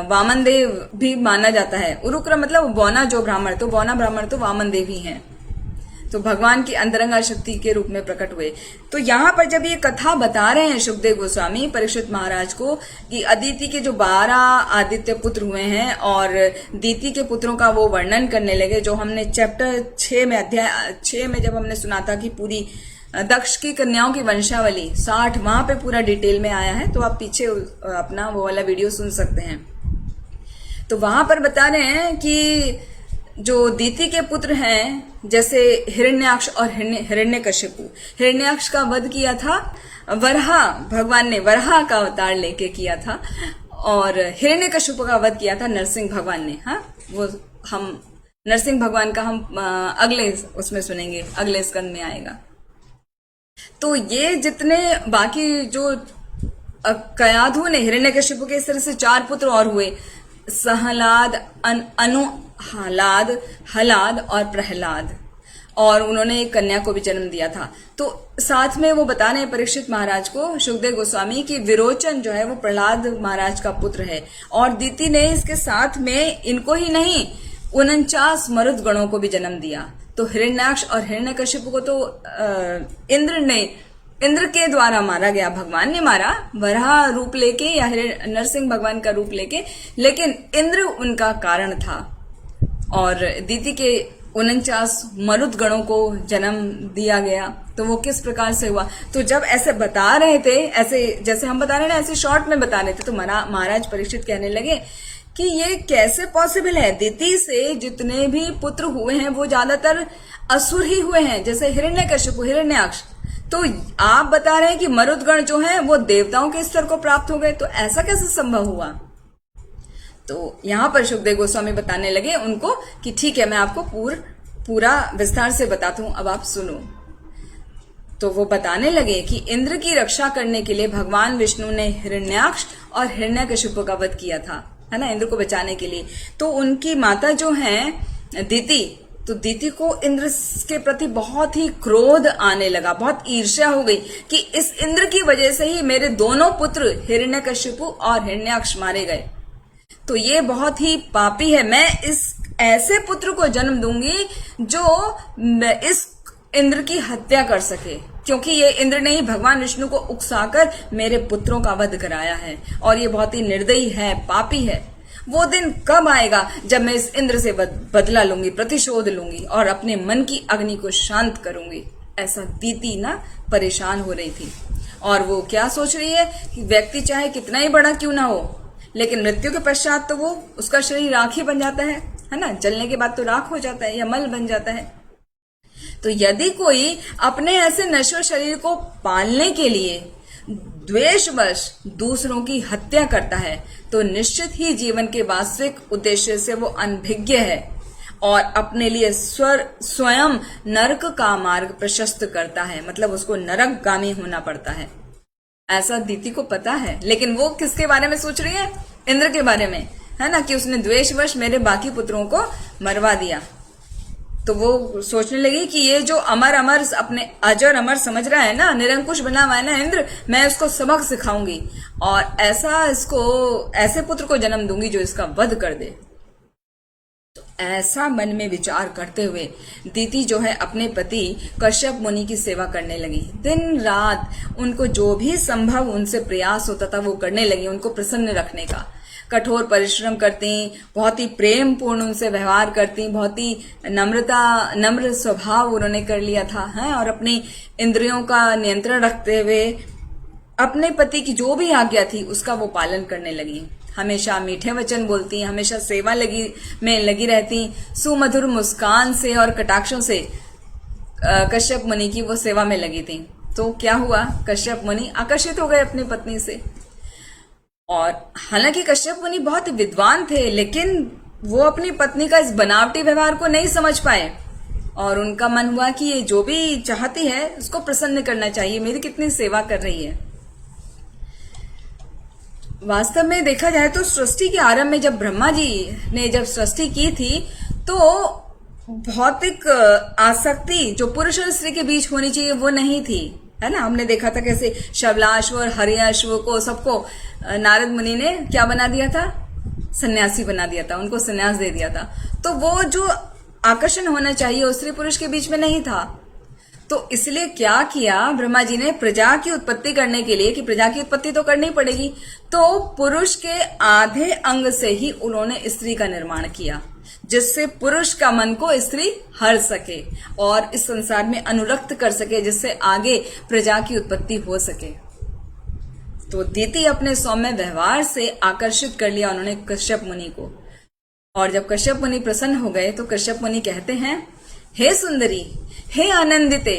वामन देव भी माना जाता है। उरुक्रम मतलब बौना जो ब्राह्मण, तो बौना ब्राह्मण तो वामन देव ही हैं। तो भगवान की अंतरंगा शक्ति के रूप में प्रकट हुए। तो यहाँ पर जब ये कथा बता रहे हैं शुकदेव गोस्वामी परीक्षित महाराज को कि अदिति के जो 12 आदित्य पुत्र हुए हैं और दीति के पुत्रों का वो वर्णन करने लगे, जो हमने चैप्टर 6 में, अध्याय 6 में जब हमने सुना था कि पूरी दक्ष की कन्याओं की वंशावली 60 वहां पे पूरा डिटेल में आया है, तो आप पीछे अपना वो वाला वीडियो सुन सकते हैं। तो वहां पर बता रहे हैं कि जो दीति के पुत्र हैं, जैसे हिरण्याक्ष और हिरण्यकशिपु, हिरण्याक्ष का वध किया था वराह, भगवान ने वराह का अवतार लेके किया था, और हिरण्यकशिपु का वध किया था नरसिंह भगवान ने। हाँ, वो हम नरसिंह भगवान का हम अगले उसमें सुनेंगे, अगले स्कंद में आएगा। तो ये जितने बाकी जो कयाधु ने हिरण्यकशिपु के इस तरह से 4 पुत्र और हुए, सहलाद, अनुहलाद, हलाद और प्रहलाद, और उन्होंने एक कन्या को भी जन्म दिया था। तो साथ में वो बता रहे हैं परीक्षित महाराज को शुकदेव गोस्वामी की विरोचन जो है वो प्रहलाद महाराज का पुत्र है, और दीति ने इसके साथ में इनको ही नहीं 49 मरुद गणों को भी जन्म दिया। तो हिरण्याक्ष और हिरण्यकशिपु को तो इंद्र के द्वारा मारा गया, भगवान ने मारा वराह रूप लेके या नरसिंह भगवान का रूप लेके, लेकिन इंद्र उनका कारण था। और दीति के 49 मरुद गणों को जन्म दिया गया। तो वो किस प्रकार से हुआ, तो जब ऐसे बता रहे थे, ऐसे जैसे हम बता रहे हैं ऐसे शॉर्ट में बता रहे थे, तो महाराज परीक्षित कहने लगे कि ये कैसे पॉसिबल है। दीति से जितने भी पुत्र हुए हैं वो ज्यादातर असुर ही हुए हैं, जैसे हिरण्यकशिपु, हिरण्याक्ष। तो आप बता रहे हैं कि मरुदगण जो हैं वो देवताओं के स्तर को प्राप्त हो गए, तो ऐसा कैसे संभव हुआ। तो यहां पर शुकदेव गोस्वामी बताने लगे उनको कि ठीक है, मैं आपको पूरा विस्तार से बताता हूं, अब आप सुनो। तो वो बताने लगे कि इंद्र की रक्षा करने के लिए भगवान विष्णु ने हिरण्याक्ष और हिरण्यकशिपु का वध किया था, है ना, इंद्र को बचाने के लिए। तो उनकी माता जो है दीति, तो दीति को इंद्र के प्रति बहुत ही क्रोध आने लगा, बहुत ईर्ष्या हो गई कि इस इंद्र की वजह से ही मेरे दोनों पुत्र हिरण्यकशिपु और हिरण्याक्ष मारे गए। तो ये बहुत ही पापी है, मैं इस ऐसे पुत्र को जन्म दूंगी जो इस इंद्र की हत्या कर सके, क्योंकि ये इंद्र ने ही भगवान विष्णु को उकसाकर मेरे पुत्रों का वध कराया है, और ये बहुत ही निर्दयी है, पापी है। वो दिन कब आएगा जब मैं इस इंद्र से बदला लूंगी, प्रतिशोध लूंगी और अपने मन की अग्नि को शांत करूंगी। ऐसा दीति ना परेशान हो रही थी, और वो क्या सोच रही है कि व्यक्ति चाहे कितना ही बड़ा क्यों ना हो, लेकिन मृत्यु के पश्चात तो वो उसका शरीर राख ही बन जाता है ना, जलने के बाद तो राख हो जाता है या मल बन जाता है। तो यदि कोई अपने ऐसे नश्वर शरीर को पालने के लिए द्वेषवश दूसरों की हत्या करता है तो निश्चित ही जीवन के वास्तविक उद्देश्य से वो अनभिज्ञ है और अपने लिए स्वयं नरक का मार्ग प्रशस्त करता है, मतलब उसको नरकगामी होना पड़ता है। ऐसा दीति को पता है, लेकिन वो किसके बारे में सोच रही है? इंद्र के बारे में, है ना, कि उसने द्वेषवश मेरे बाकी पुत्रों को मरवा दिया। तो वो सोचने लगी कि ये जो अमर अमर अपने अजर अमर समझ रहा है ना, निरंकुश बना हुआ है ना इंद्र, मैं उसको सबक सिखाऊंगी और ऐसे पुत्र को जन्म दूंगी जो इसका वध कर दे। तो ऐसा मन में विचार करते हुए दीति जो है अपने पति कश्यप मुनि की सेवा करने लगी। दिन रात उनको जो भी संभव उनसे प्रयास होता था वो करने लगी, उनको प्रसन्न रखने का। कठोर परिश्रम करती, बहुत ही प्रेम पूर्ण उनसे व्यवहार करती, बहुत ही नम्र स्वभाव उन्होंने कर लिया था, है, और अपनी इंद्रियों का नियंत्रण रखते हुए अपने पति की जो भी आज्ञा थी उसका वो पालन करने लगी। हमेशा मीठे वचन बोलती, हमेशा सेवा में लगी रहती, सुमधुर मुस्कान से और कटाक्षों से कश्यप मुनि की वो सेवा में लगी थी। तो क्या हुआ, कश्यप मुनि आकर्षित हो गए अपनी पत्नी से। और हालांकि कश्यप मुनि बहुत विद्वान थे, लेकिन वो अपनी पत्नी का इस बनावटी व्यवहार को नहीं समझ पाए और उनका मन हुआ कि ये जो भी चाहती है उसको प्रसन्न करना चाहिए, मेरी कितनी सेवा कर रही है। वास्तव में देखा जाए तो सृष्टि के आरंभ में जब ब्रह्मा जी ने जब सृष्टि की थी तो भौतिक आसक्ति जो पुरुष और स्त्री के बीच होनी चाहिए वो नहीं थी, है ना। हमने देखा था कैसे शबलाश्व और हरियाश्व को सबको नारद मुनि ने क्या बना दिया था, सन्यासी बना दिया था, उनको सन्यास दे दिया था। तो वो जो आकर्षण होना चाहिए वो स्त्री पुरुष के बीच में नहीं था। तो इसलिए क्या किया ब्रह्मा जी ने, प्रजा की उत्पत्ति करने के लिए, कि प्रजा की उत्पत्ति तो करनी पड़ेगी, तो पुरुष के आधे अंग से ही उन्होंने स्त्री का निर्माण किया, जिससे पुरुष का मन को स्त्री हर सके और इस संसार में अनुरक्त कर सके, जिससे आगे प्रजा की उत्पत्ति हो सके। तो दीति अपने सौम्य व्यवहार से आकर्षित कर लिया उन्होंने कश्यप मुनि को। और जब कश्यप मुनि प्रसन्न हो गए तो कश्यप मुनि कहते हैं, हे सुंदरी, हे आनंदिते,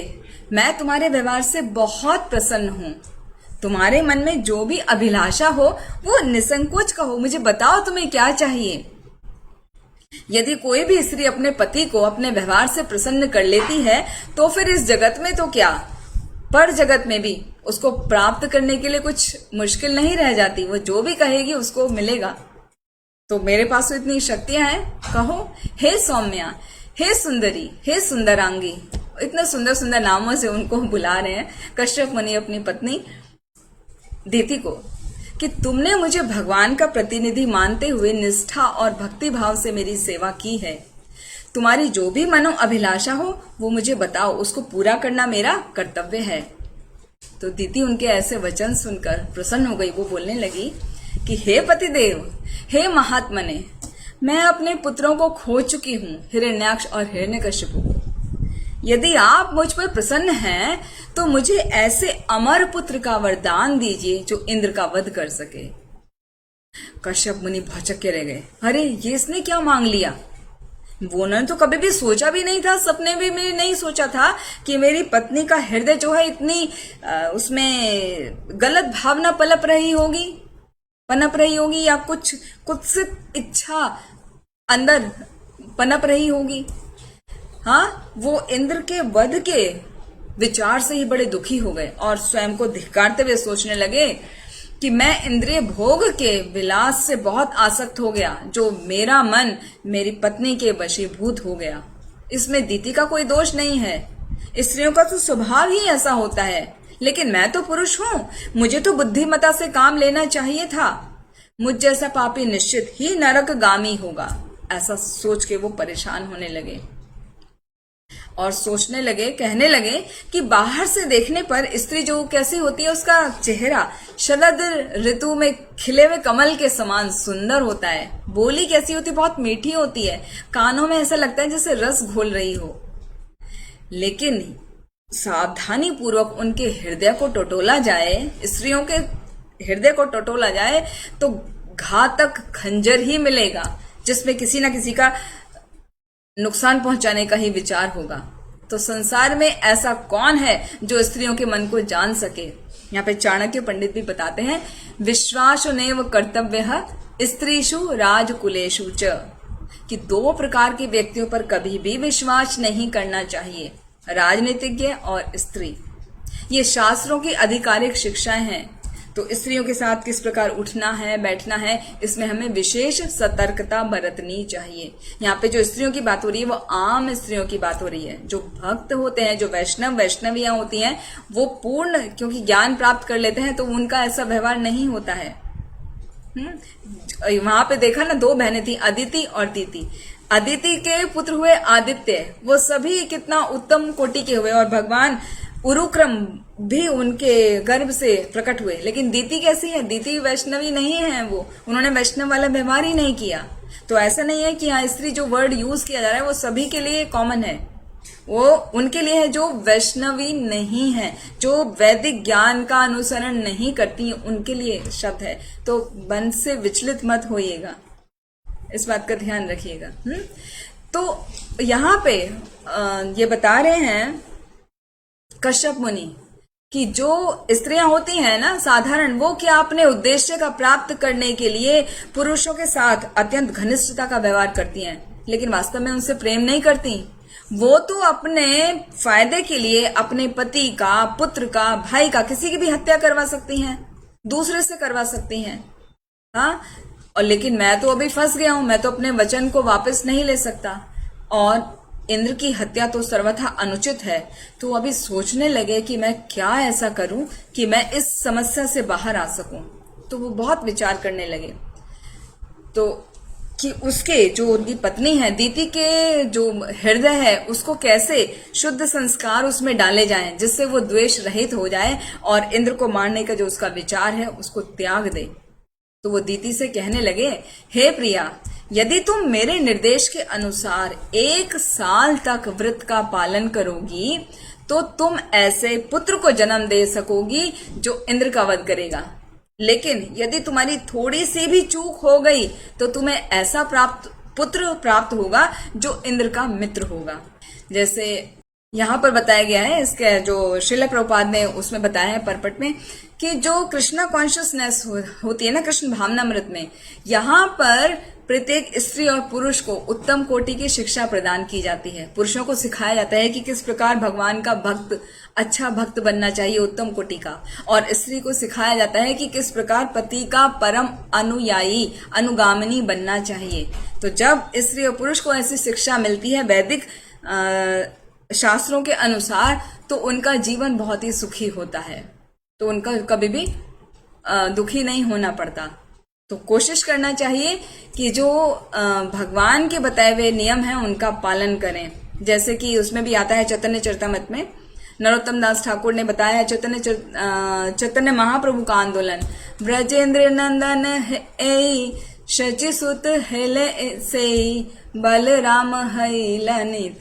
मैं तुम्हारे व्यवहार से बहुत प्रसन्न हूं। तुम्हारे मन में जो भी अभिलाषा हो वो निसंकोच कहो, मुझे बताओ तुम्हें क्या चाहिए। यदि कोई भी स्त्री अपने पति को अपने व्यवहार से प्रसन्न कर लेती है तो फिर इस जगत में तो क्या, पर जगत में भी उसको प्राप्त करने के लिए कुछ मुश्किल नहीं रह जाती, वो जो भी कहेगी उसको मिलेगा। तो मेरे पास तो इतनी शक्तियां हैं, कहो हे सौम्या, हे सुंदरी, हे सुंदरांगी। इतने सुंदर सुंदर नामों से उनको बुला रहे हैं कश्यप मुनि अपनी पत्नी दीति को, कि तुमने मुझे भगवान का प्रतिनिधि मानते हुए निष्ठा और भक्ति भाव से मेरी सेवा की है। तुम्हारी जो भी मनो अभिलाषा हो वो मुझे बताओ, उसको पूरा करना मेरा कर्तव्य है। तो दीति उनके ऐसे वचन सुनकर प्रसन्न हो गई। वो बोलने लगी कि हे पतिदेव, हे महात्मने, मैं अपने पुत्रों को खो चुकी हूँ, हिरण्याक्ष और हिरण्यकशिपु। यदि आप मुझ पर प्रसन्न हैं तो मुझे ऐसे अमर पुत्र का वरदान दीजिए जो इंद्र का वध कर सके। कश्यप मुनि भौचक के रह गए। अरे ये इसने क्या मांग लिया, वो उन्होंने तो कभी भी सोचा भी नहीं था, सपने भी में नहीं सोचा था कि मेरी पत्नी का हृदय जो है इतनी उसमें गलत भावना पनप रही होगी या कुछ कुत्सित इच्छा अंदर पनप रही होगी। हाँ, वो इंद्र के वध के विचार से ही बड़े दुखी हो गए और स्वयं को धिक्कारते हुए सोचने लगे कि मैं इंद्रिय भोग के विलास से बहुत आसक्त हो गया, जो मेरा मन मेरी पत्नी के वशीभूत हो गया। इसमें दीति का कोई दोष नहीं है, स्त्रियों का तो स्वभाव ही ऐसा होता है, लेकिन मैं तो पुरुष हूं, मुझे तो बुद्धिमता से काम लेना चाहिए था। मुझ जैसा पापी निश्चित ही नरकगामी होगा। ऐसा सोच के वो परेशान होने लगे और सोचने लगे, कहने लगे कि बाहर से देखने पर स्त्री जो कैसी होती है, उसका चेहरा शरद ऋतु में खिले हुए कमल के समान सुंदर होता है। बोली कैसी होती, बहुत मीठी होती है, कानों में ऐसा लगता है जैसे रस घोल रही हो। लेकिन सावधानी पूर्वक उनके हृदय को टटोला जाए, स्त्रियों के हृदय को टटोला जाए तो घातक खंजर ही मिलेगा, जिसमें किसी ना किसी का नुकसान पहुंचाने का ही विचार होगा। तो संसार में ऐसा कौन है जो स्त्रियों के मन को जान सके। यहाँ पे चाणक्य पंडित भी बताते हैं, विश्वासो नैव कर्तव्यः स्त्रीषु राजकुलेषु च, कि दो प्रकार के व्यक्तियों पर कभी भी विश्वास नहीं करना चाहिए, राजनीतिज्ञ और स्त्री। ये शास्त्रों की आधिकारिक शिक्षाएं हैं। तो स्त्रियों के साथ किस प्रकार उठना है, बैठना है, इसमें हमें विशेष सतर्कता बरतनी चाहिए। यहाँ पे जो स्त्रियों की बात हो रही है वो आम स्त्रियों की बात हो रही है। जो भक्त होते हैं, जो वैष्णवियां होती हैं, वो पूर्ण क्योंकि ज्ञान प्राप्त कर लेते हैं तो उनका ऐसा व्यवहार नहीं होता है। वहां पे देखा ना, दो बहनें थी, अदिति और दीति। अदिति के पुत्र हुए आदित्य, वो सभी कितना उत्तम कोटि के हुए और भगवान उरुक्रम भी उनके गर्भ से प्रकट हुए। लेकिन दीति कैसी है? दीति वैष्णवी नहीं है, वो उन्होंने वैष्णव वाला व्यवहार ही नहीं किया। तो ऐसा नहीं है कि हाँ स्त्री जो वर्ड यूज किया जा रहा है वो सभी के लिए कॉमन है, वो उनके लिए है जो वैष्णवी नहीं है, जो वैदिक ज्ञान का अनुसरण नहीं करती, उनके लिए शब्द है। तो मन से विचलित मत होइएगा, इस बात का ध्यान रखिएगा। तो यहाँ पे ये बता रहे हैं कश्यप मुनि कि जो स्त्रियां होती हैं ना साधारण, वो क्या अपने उद्देश्य का प्राप्त करने के लिए पुरुषों के साथ अत्यंत घनिष्ठता का व्यवहार करती हैं, लेकिन वास्तव में उनसे प्रेम नहीं करती। वो तो अपने फायदे के लिए अपने पति का, पुत्र का, भाई का, किसी की भी हत्या करवा सकती हैं, दूसरे से करवा सकती हैं। हाँ, और लेकिन मैं तो अभी फंस गया हूं, मैं तो अपने वचन को वापस नहीं ले सकता, और इंद्र की हत्या तो सर्वथा अनुचित है। तो अभी सोचने लगे कि मैं क्या ऐसा करूं कि मैं इस समस्या से बाहर आ सकूं। तो वो बहुत विचार करने लगे तो कि उसके जो उनकी पत्नी है दीति के जो हृदय है उसको कैसे शुद्ध संस्कार उसमें डाले जाएं जिससे वो द्वेष रहित हो जाए और इंद्र को मारने का जो उसका विचार है उसको त्याग दे। तो वो दीति से कहने लगे, हे प्रिया, यदि तुम मेरे निर्देश के अनुसार 1 साल तक व्रत का पालन करोगी तो तुम ऐसे पुत्र को जन्म दे सकोगी जो इंद्र का वध करेगा। लेकिन यदि तुम्हारी थोड़ी सी भी चूक हो गई तो तुम्हें ऐसा पुत्र प्राप्त होगा जो इंद्र का मित्र होगा। जैसे यहाँ पर बताया गया है, इसके जो श्रील प्रभुपाद ने उसमें बताया है परपट में, कि जो कृष्णा कॉन्शियसनेस होती है ना कृष्ण भावनामृत में, यहाँ पर प्रत्येक स्त्री और पुरुष को उत्तम कोटि की शिक्षा प्रदान की जाती है। पुरुषों को सिखाया जाता है कि किस प्रकार भगवान का भक्त, अच्छा भक्त बनना चाहिए उत्तम कोटि का, और स्त्री को सिखाया जाता है कि किस प्रकार पति का परम अनुयायी, अनुगामिनी बनना चाहिए। तो जब स्त्री और पुरुष को ऐसी शिक्षा मिलती है वैदिक शास्त्रों के अनुसार, तो उनका जीवन बहुत ही सुखी होता है, तो उनका कभी भी दुखी नहीं होना पड़ता। तो कोशिश करना चाहिए कि जो भगवान के बताए हुए नियम हैं उनका पालन करें। जैसे कि उसमें भी आता है चैतन्य चरितामृत में, नरोत्तम दास ठाकुर ने बताया चैतन्य महाप्रभु का आंदोलन, ब्रजेंद्र नंदन है शचि सुत हेले से बलराम हैलनिताई,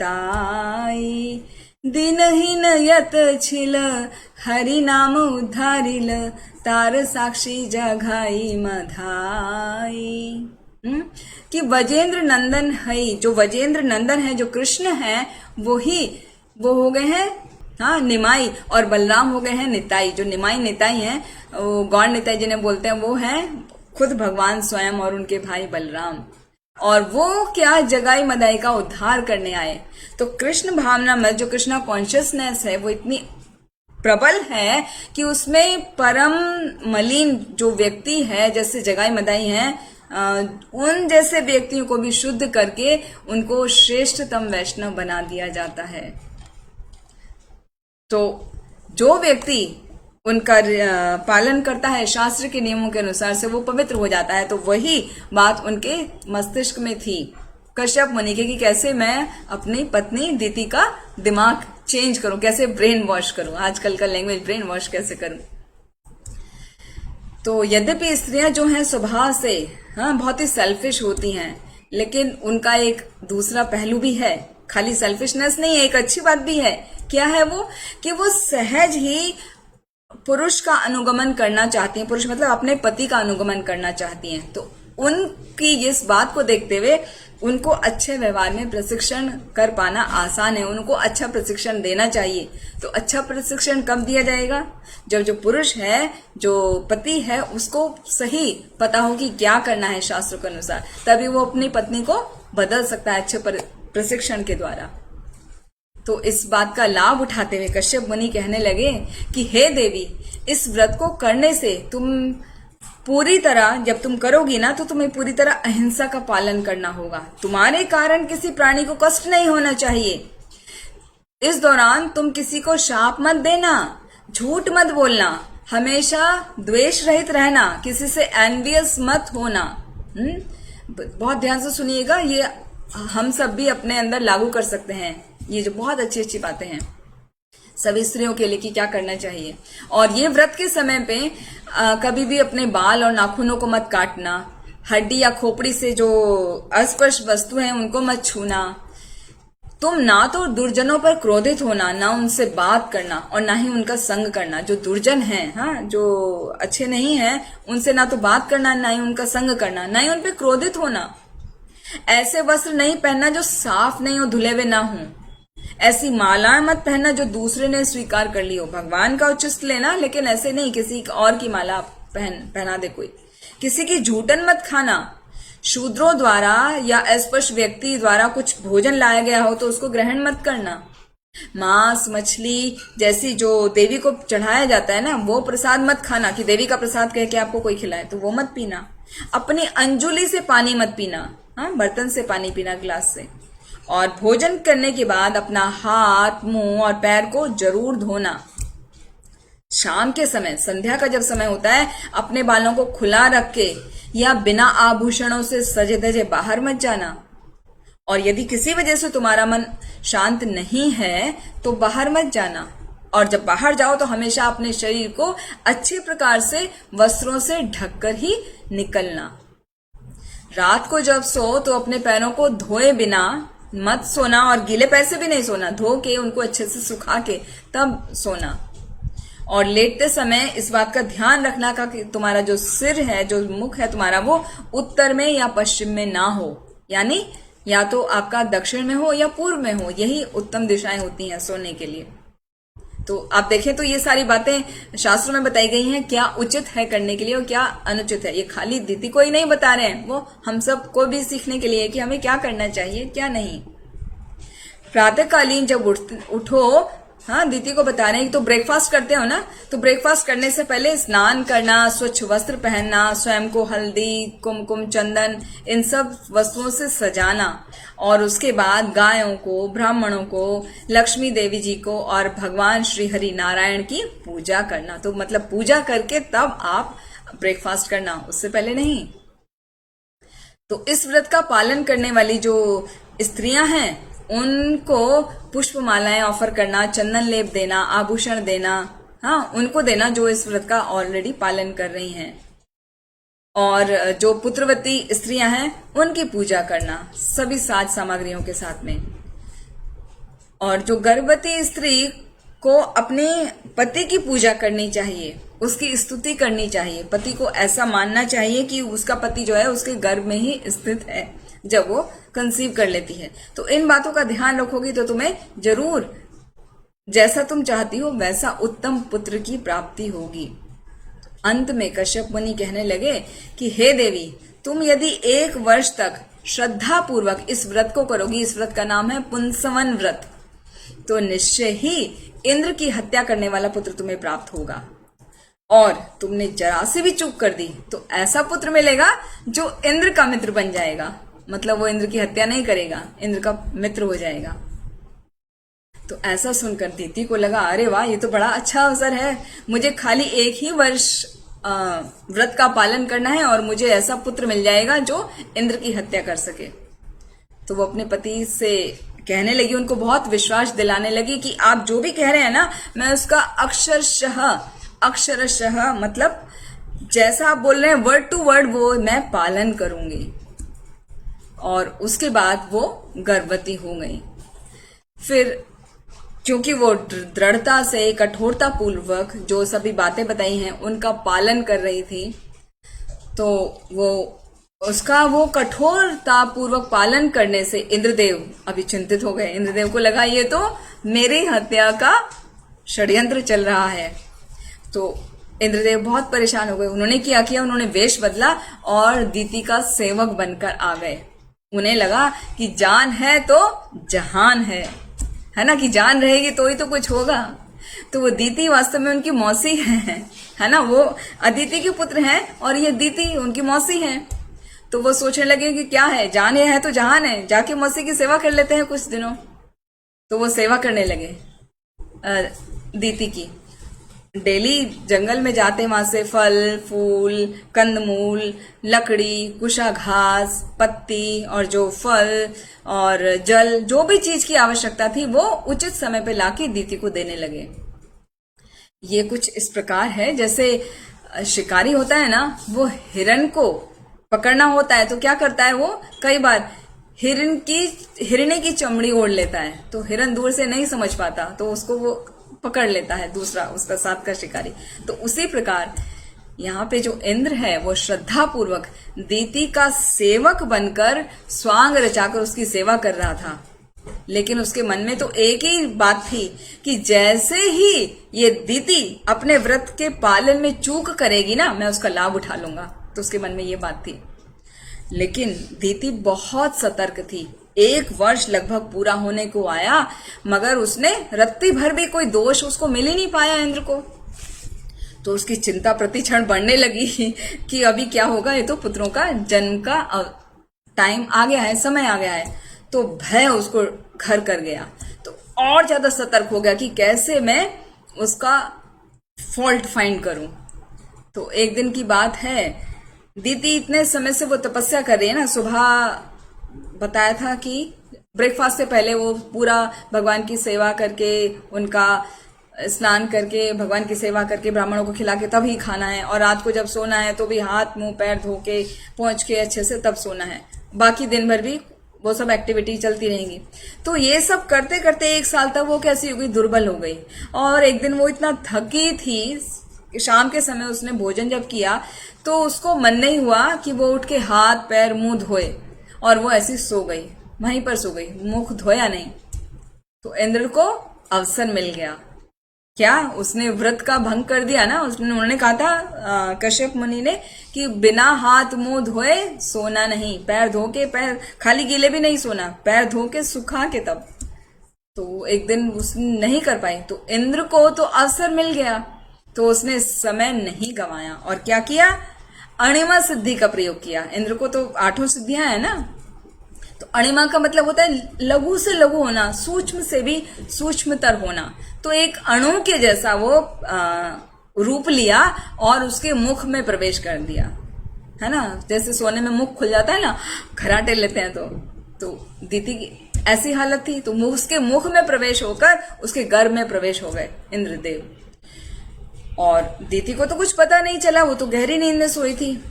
दिनहीन यत छिल हरि नाम उद्धारिल, तार साक्षी जघाई मधाई। कि वजेंद्र नंदन है, जो वजेंद्र नंदन है, जो कृष्ण है, वो हो गए हैं हाँ निमाई, और बलराम हो गए हैं निताई। जो निमाई निताई हैं, गौर निताई जिन्हें बोलते हैं, वो हैं खुद भगवान स्वयं और उनके भाई बलराम। और वो क्या जगाई मदाई का उद्धार करने आए। तो कृष्ण भावना में जो कृष्णा कॉन्शियसनेस है वो इतनी प्रबल है कि उसमें परम मलिन जो व्यक्ति है, जैसे जगाई मदाई हैं, उन जैसे व्यक्तियों को भी शुद्ध करके उनको श्रेष्ठतम वैष्णव बना दिया जाता है। तो जो व्यक्ति उनका पालन करता है शास्त्र के नियमों के अनुसार से, वो पवित्र हो जाता है। तो वही बात उनके मस्तिष्क में थी कश्यप मुनि के, कि कैसे मैं अपनी पत्नी दीति का दिमाग चेंज करूं, कैसे ब्रेन वॉश करूं, आजकल का लैंग्वेज ब्रेन वॉश कैसे करूं। तो यद्यपि स्त्रियां जो हैं स्वभाव से बहुत ही सेल्फिश होती हैं, लेकिन उनका एक दूसरा पहलू भी है, खाली सेल्फिशनेस नहीं है, एक अच्छी बात भी है। क्या है वो? कि वो सहज ही पुरुष का अनुगमन करना चाहती हैं, पुरुष मतलब अपने पति का अनुगमन करना चाहती हैं। तो उनकी इस बात को देखते हुए उनको अच्छे व्यवहार में प्रशिक्षण कर पाना आसान है, उनको अच्छा प्रशिक्षण देना चाहिए। तो अच्छा प्रशिक्षण कब दिया जाएगा? जब जो पुरुष है, जो पति है, उसको सही पता हो कि क्या करना है शास्त्रों के अनुसार, तभी वो अपनी पत्नी को बदल सकता है अच्छे प्रशिक्षण के द्वारा। तो इस बात का लाभ उठाते हुए कश्यप मुनि कहने लगे कि हे देवी, इस व्रत को करने से तुम पूरी तरह, जब तुम करोगी ना, तो तुम्हें पूरी तरह अहिंसा का पालन करना होगा। तुम्हारे कारण किसी प्राणी को कष्ट नहीं होना चाहिए। इस दौरान तुम किसी को शाप मत देना, झूठ मत बोलना, हमेशा द्वेष रहित रहना, किसी से एनवियस मत होना। बहुत ध्यान से सुनिएगा, ये हम सब भी अपने अंदर लागू कर सकते हैं। ये जो बहुत अच्छी अच्छी बातें हैं सभी स्त्रियों के लिए कि क्या करना चाहिए। और ये व्रत के समय पे कभी भी अपने बाल और नाखूनों को मत काटना, हड्डी या खोपड़ी से जो अस्पर्श वस्तु हैं उनको मत छूना। तुम ना तो दुर्जनों पर क्रोधित होना, ना उनसे बात करना और ना ही उनका संग करना। जो दुर्जन हैं, हाँ, जो अच्छे नहीं हैं, उनसे ना तो बात करना, ना ही उनका संग करना, ना ही उन पर क्रोधित होना। ऐसे वस्त्र नहीं पहनना जो साफ नहीं हो, धुले हुए ना हो। ऐसी माला मत पहनना जो दूसरे ने स्वीकार कर ली हो। भगवान का उच्चिष्ट लेना, लेकिन ऐसे नहीं किसी और की माला पहना दे कोई। किसी की झूठन मत खाना। शूद्रों द्वारा या अस्पृश्य व्यक्ति द्वारा कुछ भोजन लाया गया हो तो उसको ग्रहण मत करना। मांस मछली जैसी जो देवी को चढ़ाया जाता है ना, वो प्रसाद मत खाना कि देवी का प्रसाद कह के आपको कोई खिलाए, तो वो मत पीना। अपनी अंजुली से पानी मत पीना, हाँ, बर्तन से पानी पीना, गिलास से। और भोजन करने के बाद अपना हाथ, मुंह और पैर को जरूर धोना। शाम के समय, संध्या का जब समय होता है, अपने बालों को खुला रख के या बिना आभूषणों से सजे धजे बाहर मत जाना। और यदि किसी वजह से तुम्हारा मन शांत नहीं है तो बाहर मत जाना। और जब बाहर जाओ तो हमेशा अपने शरीर को अच्छे प्रकार से वस्त्रों से ढककर ही निकलना। रात को जब सो तो अपने पैरों को धोए बिना मत सोना और गीले पैर से भी नहीं सोना, धो के उनको अच्छे से सुखा के तब सोना। और लेटते समय इस बात का ध्यान रखना का कि तुम्हारा जो सिर है, जो मुख है तुम्हारा, वो उत्तर में या पश्चिम में ना हो, यानी या तो आपका दक्षिण में हो या पूर्व में हो। यही उत्तम दिशाएं होती हैं सोने के लिए। तो आप देखें तो ये सारी बातें शास्त्रों में बताई गई हैं, क्या उचित है करने के लिए और क्या अनुचित है। ये खाली दीदी को ही नहीं बता रहे हैं, वो हम सब को भी सीखने के लिए कि हमें क्या करना चाहिए क्या नहीं। प्रातःकालीन जब उठो, हाँ, दीदी को बता रहे हैं कि तो ब्रेकफास्ट करते हो ना, तो ब्रेकफास्ट करने से पहले स्नान करना, स्वच्छ वस्त्र पहनना, स्वयं को हल्दी, कुमकुम, चंदन, इन सब वस्तुओं से सजाना। और उसके बाद गायों को, ब्राह्मणों को, लक्ष्मी देवी जी को और भगवान श्री हरि नारायण की पूजा करना। तो मतलब पूजा करके तब आप ब्रेकफास्ट करना, उससे पहले नहीं। तो इस व्रत का पालन करने वाली जो स्त्रियां हैं उनको पुष्पमालाएं ऑफर करना, चंदन लेप देना, आभूषण देना, हाँ, उनको देना जो इस व्रत का ऑलरेडी पालन कर रही हैं। और जो पुत्रवती स्त्रियां हैं उनकी पूजा करना सभी साज सामग्रियों के साथ में। और जो गर्भवती स्त्री को अपने पति की पूजा करनी चाहिए, उसकी स्तुति करनी चाहिए। पति को ऐसा मानना चाहिए कि उसका पति जो है उसके गर्भ में ही स्थित है जब वो कंसीव कर लेती है। तो इन बातों का ध्यान रखोगी तो तुम्हें जरूर जैसा तुम चाहती हो वैसा उत्तम पुत्र की प्राप्ति होगी। अंत में कश्यप मुनि कहने लगे कि हे देवी, तुम यदि 1 वर्ष तक श्रद्धा पूर्वक इस व्रत को करोगी, इस व्रत का नाम है पुंसवन व्रत, तो निश्चय ही इंद्र की हत्या करने वाला पुत्र तुम्हें प्राप्त होगा। और तुमने जरा से भी चूक कर दी तो ऐसा पुत्र मिलेगा जो इंद्र का मित्र बन जाएगा। मतलब वो इंद्र की हत्या नहीं करेगा, इंद्र का मित्र हो जाएगा। तो ऐसा सुनकर दीति को लगा, अरे वाह, ये तो बड़ा अच्छा अवसर है, मुझे खाली 1 ही वर्ष व्रत का पालन करना है और मुझे ऐसा पुत्र मिल जाएगा जो इंद्र की हत्या कर सके। तो वो अपने पति से कहने लगी, उनको बहुत विश्वास दिलाने लगी कि आप जो भी कह रहे हैं ना, मैं उसका अक्षरशः मतलब जैसा आप बोल रहे हैं वर्ड टू वर्ड वो मैं पालन करूंगी। और उसके बाद वो गर्भवती हो गई। फिर क्योंकि वो दृढ़ता से, कठोरता पूर्वक जो सभी बातें बताई हैं उनका पालन कर रही थी, तो वो उसका वो कठोरता पूर्वक पालन करने से इंद्रदेव अभी चिंतित हो गए। इंद्रदेव को लगा ये तो मेरी हत्या का षड्यंत्र चल रहा है। तो इंद्रदेव बहुत परेशान हो गए। उन्होंने क्या किया, उन्होंने वेश बदला और दीति का सेवक बनकर आ गए। उन्हें लगा कि जान है तो जहान है ना, कि जान रहेगी तो ही तो कुछ होगा। तो वो दीति वास्तव में उनकी मौसी है ना, वो अदिति के पुत्र हैं और ये दीति उनकी मौसी है। तो वो सोचने लगे कि क्या है, जान है तो जहान है, जाके मौसी की सेवा कर लेते हैं कुछ दिनों। तो वो सेवा करने लगे दीति की। डेली जंगल में जाते, वहां से फल फूल, कंदमूल, लकड़ी, कुशा घास, पत्ती और जो फल और जल, जो भी चीज की आवश्यकता थी वो उचित समय पे लाके दीति को देने लगे। ये कुछ इस प्रकार है जैसे शिकारी होता है ना, वो हिरन को पकड़ना होता है तो क्या करता है, वो कई बार हिरने की चमड़ी ओढ़ लेता है। तो हिरन दूर से नहीं समझ पाता तो उसको वो पकड़ लेता है दूसरा, उसका साथ का शिकारी। तो उसी प्रकार यहाँ पे जो इंद्र है वो श्रद्धा पूर्वक दीति का सेवक बनकर स्वांग रचाकर उसकी सेवा कर रहा था। लेकिन उसके मन में तो एक ही बात थी कि जैसे ही ये दीति अपने व्रत के पालन में चूक करेगी ना, मैं उसका लाभ उठा लूंगा। तो उसके मन में ये बात थी। लेकिन दीति बहुत सतर्क थी। 1 वर्ष लगभग पूरा होने को आया, मगर उसने रत्ती भर भी कोई दोष उसको मिल ही नहीं पाया इंद्र को। तो उसकी चिंता प्रति क्षण बढ़ने लगी कि अभी क्या होगा, ये तो पुत्रों का जन्म का टाइम आ गया है, समय आ गया है। तो भय उसको घर कर गया। तो और ज्यादा सतर्क हो गया कि कैसे मैं उसका फॉल्ट फाइंड करूं। तो एक दिन की बात है, दीति इतने समय से वो तपस्या कर रही है ना। सुबह बताया था कि ब्रेकफास्ट से पहले वो पूरा भगवान की सेवा करके, उनका स्नान करके, भगवान की सेवा करके, ब्राह्मणों को खिला के तब ही खाना है। और रात को जब सोना है तो भी हाथ मुंह पैर धो के पहुंच के अच्छे से तब सोना है। बाकी दिन भर भी वो सब एक्टिविटी चलती रहेंगी। तो ये सब करते करते 1 साल तक वो कैसी हो गई, दुर्बल हो गई। और एक दिन वो इतना थकी थी, शाम के समय उसने भोजन जब किया तो उसको मन नहीं हुआ कि वो उठ के हाथ पैर मुंह धोए, और वो ऐसी सो गई, वहीं पर सो गई, मुख धोया नहीं। तो इंद्र को अवसर मिल गया। क्या उसने व्रत का भंग कर दिया ना। उन्होंने कहा था कश्यप मुनि ने कि बिना हाथ मुंह धोए सोना नहीं, पैर धो के, पैर खाली गीले भी नहीं सोना, पैर धो के सुखा के तब। तो एक दिन उसने नहीं कर पाई। तो इंद्र को तो अवसर मिल गया, तो उसने समय नहीं गंवाया और क्या किया, अणिमा सिद्धि का प्रयोग किया। इंद्र को तो 8 सिद्धियां है ना। तो अणिमा का मतलब होता है लघु से लघु होना, सूक्ष्म से भी सूक्ष्मतर होना। तो एक अणु के जैसा वो रूप लिया और उसके मुख में प्रवेश कर दिया, है ना। जैसे सोने में मुख खुल जाता है ना, खराटे लेते हैं। तो दीति की ऐसी हालत थी। तो उसके मुख में प्रवेश होकर उसके गर्भ में प्रवेश हो गए इंद्रदेव। और दीति को तो कुछ पता नहीं चला, वो तो गहरी नींद में सोई थी।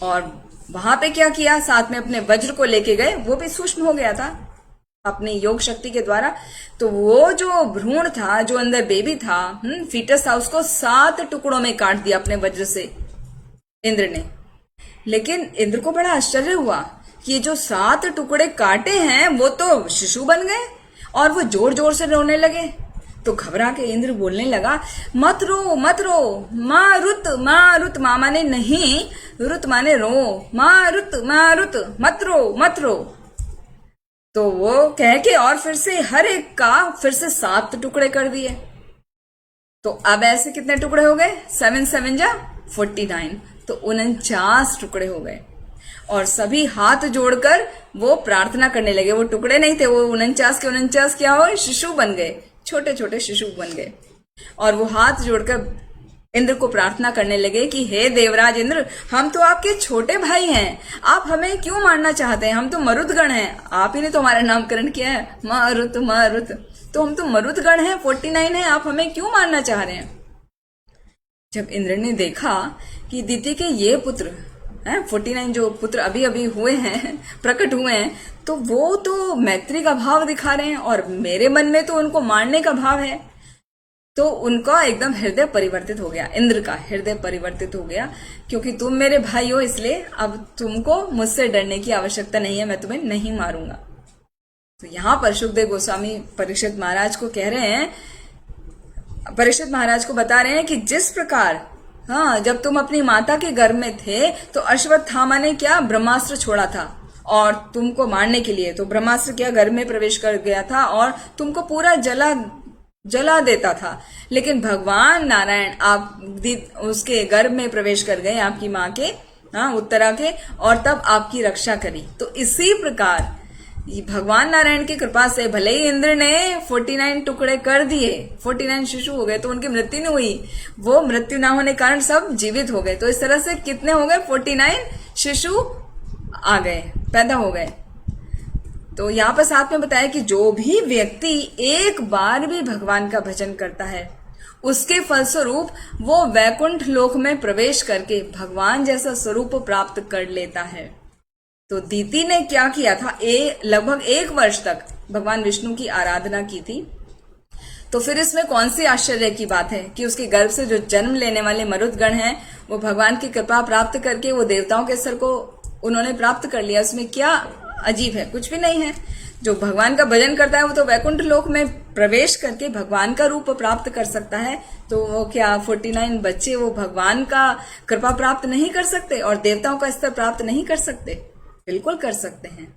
और वहां पे क्या किया, साथ में अपने वज्र को लेके गए, वो भी सूक्ष्म हो गया था अपनी योग शक्ति के द्वारा। तो वो जो भ्रूण था, जो अंदर बेबी था, फीटस था, उसको 7 टुकड़ों में काट दिया अपने वज्र से इंद्र ने। लेकिन इंद्र को बड़ा आश्चर्य हुआ कि ये जो 7 टुकड़े काटे हैं वो तो शिशु बन गए और वो जोर जोर से रोने लगे। तो घबरा के इंद्र बोलने लगा, मत रो मत रो, माँ रुत माँ रुत। माँ माने नहीं, रुत माने रो, माँ रुत मत रो मत रो। तो वो कह के और फिर से हर एक का फिर से 7 टुकड़े कर दिए। तो अब ऐसे कितने टुकड़े हो गए, 7 7 जा 49। तो 49 टुकड़े हो गए। और सभी हाथ जोड़कर वो प्रार्थना करने लगे। वो टुकड़े नहीं थे, वो 49 के 49 क्या हो, शिशु बन गए, छोटे छोटे शिशु बन गए। और वो हाथ जोड़कर इंद्र को प्रार्थना करने लगे कि हे देवराज इंद्र, हम तो आपके छोटे भाई हैं, आप हमें क्यों मारना चाहते हैं, हम तो मरुदगण हैं, आप ही ने तो हमारा नामकरण किया है, मारुत मारुत, तो हम तो मरुदगण हैं, 49 हैं, आप हमें क्यों मारना चाह रहे हैं। जब इंद्र ने देखा कि दीति के ये पुत्र 49 जो पुत्र अभी अभी हुए हैं, प्रकट हुए हैं, तो वो तो मैत्री का भाव दिखा रहे हैं और मेरे मन में तो उनको मारने का भाव है। तो उनका एकदम हृदय परिवर्तित हो गया, इंद्र का हृदय परिवर्तित हो गया, क्योंकि तुम मेरे भाई हो इसलिए अब तुमको मुझसे डरने की आवश्यकता नहीं है, मैं तुम्हें नहीं मारूंगा। तो यहाँ पर सुखदेव गोस्वामी परीक्षित महाराज को कह रहे हैं, परीक्षित महाराज को बता रहे हैं कि जिस प्रकार हाँ जब तुम अपनी माता के गर्भ में थे तो अश्वत्थामा ने क्या ब्रह्मास्त्र छोड़ा था और तुमको मारने के लिए, तो ब्रह्मास्त्र क्या गर्भ में प्रवेश कर गया था और तुमको पूरा जला देता था। लेकिन भगवान नारायण आप उसके गर्भ में प्रवेश कर गए, आपकी माँ के उत्तरा के, और तब आपकी रक्षा करी। तो इसी प्रकार भगवान नारायण की कृपा से भले ही इंद्र ने 49 टुकड़े कर दिए, 49 शिशु हो गए, तो उनकी मृत्यु नहीं हुई, वो मृत्यु ना होने के कारण सब जीवित हो गए। तो इस तरह से कितने हो गए, 49 शिशु आ गए, पैदा हो गए। तो यहाँ पर साथ में बताया कि जो भी व्यक्ति एक बार भी भगवान का भजन करता है उसके फलस्वरूप वो वैकुंठ लोक में प्रवेश करके भगवान जैसा स्वरूप प्राप्त कर लेता है। तो दीति ने क्या किया था, लगभग 1 वर्ष तक भगवान विष्णु की आराधना की थी। तो फिर इसमें कौन सी आश्चर्य की बात है कि उसके गर्भ से जो जन्म लेने वाले मरुदगण हैं वो भगवान की कृपा प्राप्त करके वो देवताओं के स्तर को उन्होंने प्राप्त कर लिया। उसमें क्या अजीब है, कुछ भी नहीं है। जो भगवान का भजन करता है वो तो वैकुंठ लोक में प्रवेश करके भगवान का रूप प्राप्त कर सकता है। तो वो क्या 49 बच्चे वो भगवान का कृपा प्राप्त नहीं कर सकते और देवताओं का स्तर प्राप्त नहीं कर सकते? बिल्कुल कर सकते हैं।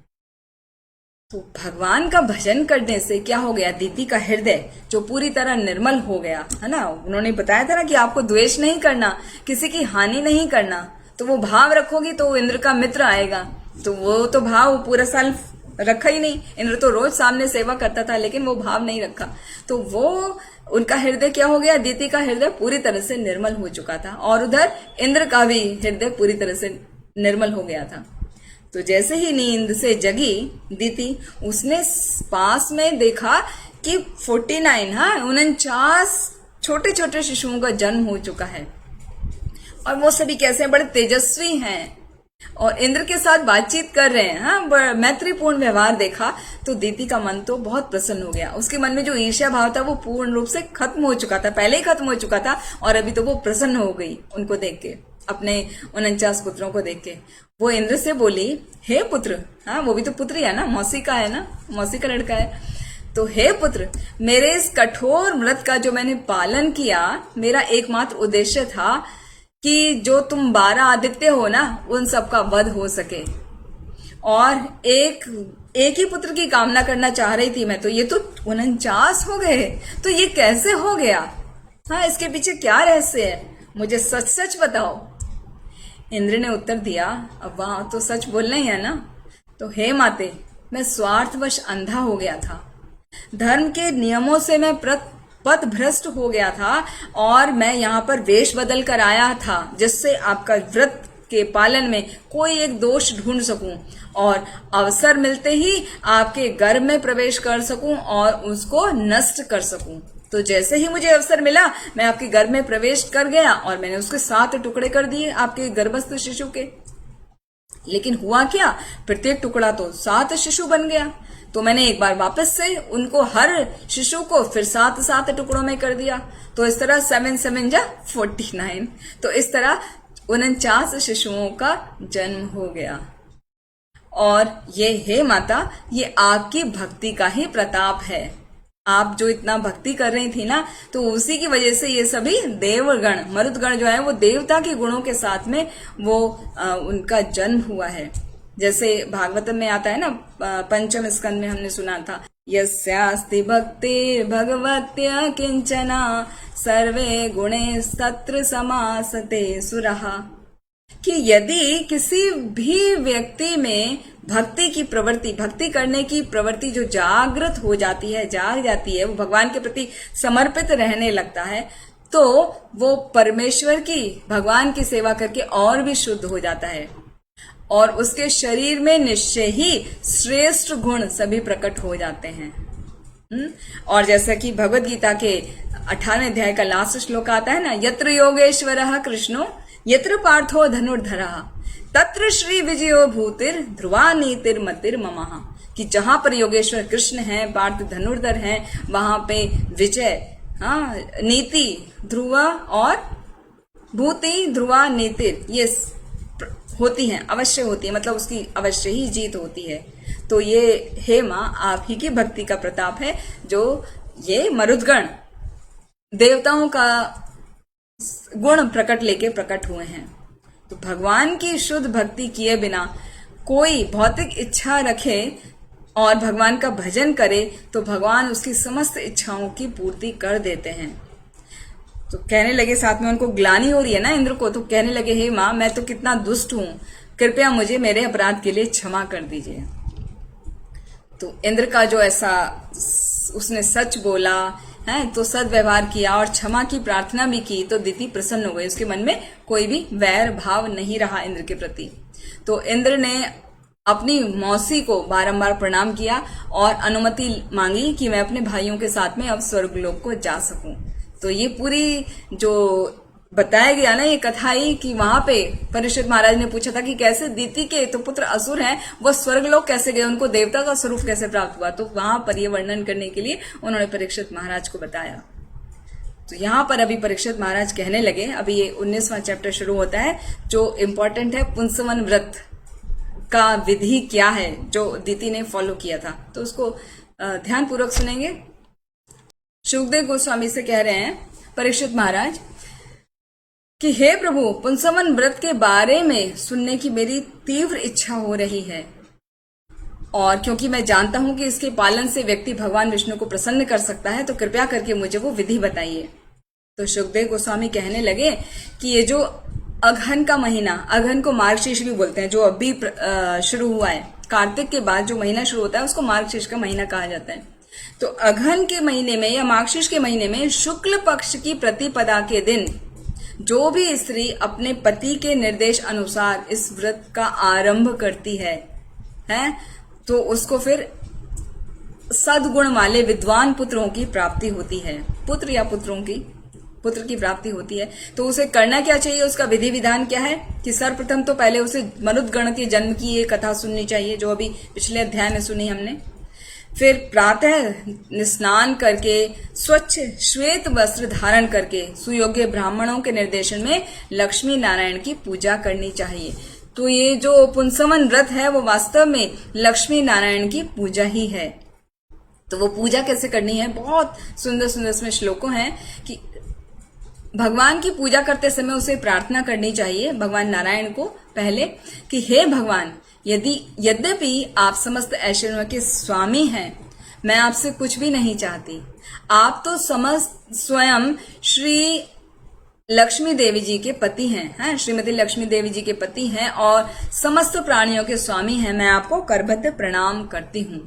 तो भगवान का भजन करने से क्या हो गया, दीति का हृदय जो पूरी तरह निर्मल हो गया है ना। उन्होंने बताया था ना कि आपको द्वेष नहीं करना, किसी की हानि नहीं करना, तो वो भाव रखोगी तो इंद्र का मित्र आएगा। तो वो तो भाव पूरा साल रखा ही नहीं, इंद्र तो रोज सामने सेवा करता था लेकिन वो भाव नहीं रखा। तो वो उनका हृदय क्या हो गया, दीति का हृदय पूरी तरह से निर्मल हो चुका था और उधर इंद्र का भी हृदय पूरी तरह से निर्मल हो गया था। तो जैसे ही नींद से जगी दीति, उसने पास में देखा कि 49 छोटे छोटे शिशुओं का जन्म हो चुका है और वो सभी कैसे बड़े तेजस्वी हैं और इंद्र के साथ बातचीत कर रहे हैं। हाँ, मैत्रीपूर्ण व्यवहार देखा तो दीति का मन तो बहुत प्रसन्न हो गया। उसके मन में जो ईर्ष्या भाव था वो पूर्ण रूप से खत्म हो चुका था, पहले ही खत्म हो चुका था और अभी तो वो प्रसन्न हो गई उनको देख के, अपने 49 पुत्रों को देख के। वो इंद्र से बोली, हे पुत्र, हाँ वो भी तो पुत्री है ना, मौसी का है ना, मौसी का लड़का है। तो हे पुत्र, मेरे इस कठोर व्रत का जो मैंने पालन किया, मेरा एकमात्र उद्देश्य था कि जो तुम 12 आदित्य हो ना उन सबका वध हो सके और एक ही पुत्र की कामना करना चाह रही थी मैं। तो ये तो 49 हो गए, तो ये कैसे हो गया? हाँ, इसके पीछे क्या रहस्य है, मुझे सच सच बताओ। इंद्र ने उत्तर दिया, अब वहां तो सच बोलना ही है ना। तो हे माते, मैं स्वार्थवश अंधा हो गया था, धर्म के नियमों से मैं पथ भ्रष्ट हो गया था और मैं यहाँ पर वेश बदल कर आया था जिससे आपका व्रत के पालन में कोई एक दोष ढूंढ सकूं और अवसर मिलते ही आपके गर्भ में प्रवेश कर सकूं और उसको नष्ट कर सकूं। तो जैसे ही मुझे अवसर मिला मैं आपके गर्भ में प्रवेश कर गया और मैंने उसके 7 टुकड़े कर दिए आपके गर्भस्थ शिशु के। लेकिन हुआ क्या, प्रत्येक टुकड़ा तो 7 शिशु बन गया। तो मैंने एक बार वापस से उनको हर शिशु को फिर 7 टुकड़ों में कर दिया। तो इस तरह 7 जा 49। तो इस तरह 49 शिशुओं का जन्म हो गया। और ये हे माता, ये आपकी भक्ति का ही प्रताप है। आप जो इतना भक्ति कर रही थी ना, तो उसी की वजह से ये सभी देवगण, मरुदगण जो है वो देवता के गुणों के साथ में वो उनका जन्म हुआ है। जैसे भागवतम में आता है ना, 5वें स्कंद में हमने सुना था, यस्यास्ति भक्ति भगवत्या किंचना सर्वे गुणे सत्र समासते सुरहा। कि यदि किसी भी व्यक्ति में भक्ति की प्रवृत्ति, भक्ति करने की प्रवृत्ति जो जागृत हो जाती है, जाग जाती है, वो भगवान के प्रति समर्पित रहने लगता है, तो वो परमेश्वर की, भगवान की सेवा करके और भी शुद्ध हो जाता है और उसके शरीर में निश्चय ही श्रेष्ठ गुण सभी प्रकट हो जाते हैं। और जैसा कि भगवद गीता के 18वें अध्याय का लास्ट श्लोक आता है ना, यत्र योगेश्वरः कृष्णो यत्र पार्थो धनुर्धरः तत्र श्री विजयो भूतिर ध्रुवा नीतिर मतिर ममः। कि जहां पर योगेश्वर कृष्ण हैं, पार्थ धनुर्धर हैं, वहां पे विजय हाँ, नीति ध्रुवा और भूति ध्रुवा नीति ये होती हैं, अवश्य होती है, मतलब उसकी अवश्य ही जीत होती है। तो ये हे माँ आप ही की भक्ति का प्रताप है जो ये मरुदगण देवताओं का गुण प्रकट लेके प्रकट हुए हैं। तो भगवान की शुद्ध भक्ति किए बिना कोई भौतिक इच्छा रखे और भगवान का भजन करे तो भगवान उसकी समस्त इच्छाओं की पूर्ति कर देते हैं। तो कहने लगे, साथ में उनको ग्लानि हो रही है ना इंद्र को, तो कहने लगे हे माँ मैं तो कितना दुष्ट हूं, कृपया मुझे मेरे अपराध के लिए क्षमा कर दीजिए। तो इंद्र का जो ऐसा उसने सच बोला है, तो सद्व्यवहार किया और क्षमा की प्रार्थना भी की, तो दिति प्रसन्न हो गई। उसके मन में कोई भी वैर भाव नहीं रहा इंद्र के प्रति। तो इंद्र ने अपनी मौसी को बारंबार प्रणाम किया और अनुमति मांगी कि मैं अपने भाइयों के साथ में अब स्वर्गलोक को जा सकूं। तो ये पूरी जो बताया गया ना ये कथा ही कि वहां पे परीक्षित महाराज ने पूछा था कि कैसे दिति के तो पुत्र असुर हैं, वो स्वर्गलोक कैसे गए, उनको देवता का स्वरूप कैसे प्राप्त हुआ। तो वहां पर ये वर्णन करने के लिए उन्होंने परीक्षित महाराज को बताया। तो यहाँ पर अभी परीक्षित महाराज कहने लगे, अभी ये 19वां चैप्टर शुरू होता है जो इम्पोर्टेंट है, पुंसवन व्रत का विधि क्या है जो दिति ने फॉलो किया था। तो उसको ध्यानपूर्वक सुनेंगे। शुकदेव गोस्वामी से कह रहे हैं परीक्षित महाराज कि हे प्रभु पुंसवन व्रत के बारे में सुनने की मेरी तीव्र इच्छा हो रही है, और क्योंकि मैं जानता हूं कि इसके पालन से व्यक्ति भगवान विष्णु को प्रसन्न कर सकता है, तो कृपया करके मुझे वो विधि बताइए। तो शुकदेव गोस्वामी कहने लगे कि ये जो अघन का महीना, अघन को मार्गशीर्ष भी बोलते हैं, जो अभी शुरू हुआ है, कार्तिक के बाद जो महीना शुरू होता है उसको मार्गशीर्ष का महीना कहा जाता है। तो अघन के महीने में या मार्गशीर्ष के महीने में शुक्ल पक्ष की प्रतिपदा के दिन जो भी स्त्री अपने पति के निर्देश अनुसार इस व्रत का आरंभ करती है तो उसको फिर सद्गुण वाले विद्वान पुत्रों की प्राप्ति होती है, पुत्र या पुत्र की प्राप्ति होती है। तो उसे करना क्या चाहिए, उसका विधि विधान क्या है कि सर्वप्रथम तो पहले उसे मनुष्य के जन्म की ये कथा सुननी चाहिए जो अभी पिछले अध्याय में सुनी हमने। फिर प्रातः स्नान करके स्वच्छ श्वेत वस्त्र धारण करके सुयोग्य ब्राह्मणों के निर्देशन में लक्ष्मी नारायण की पूजा करनी चाहिए। तो ये जो पुंसवन व्रत है वो वास्तव में लक्ष्मी नारायण की पूजा ही है। तो वो पूजा कैसे करनी है, बहुत सुंदर सुंदर इसमें श्लोकों हैं कि भगवान की पूजा करते समय उसे प्रार्थना करनी चाहिए भगवान नारायण को पहले कि हे भगवान, यद्यपि आप समस्त ऐश्वर्यों के स्वामी हैं, मैं आपसे कुछ भी नहीं चाहती। आप तो समस्त स्वयं श्री लक्ष्मी देवी जी के पति हैं, श्रीमती लक्ष्मी देवी जी के पति हैं और समस्त प्राणियों के स्वामी हैं। मैं आपको करबद्ध प्रणाम करती हूँ।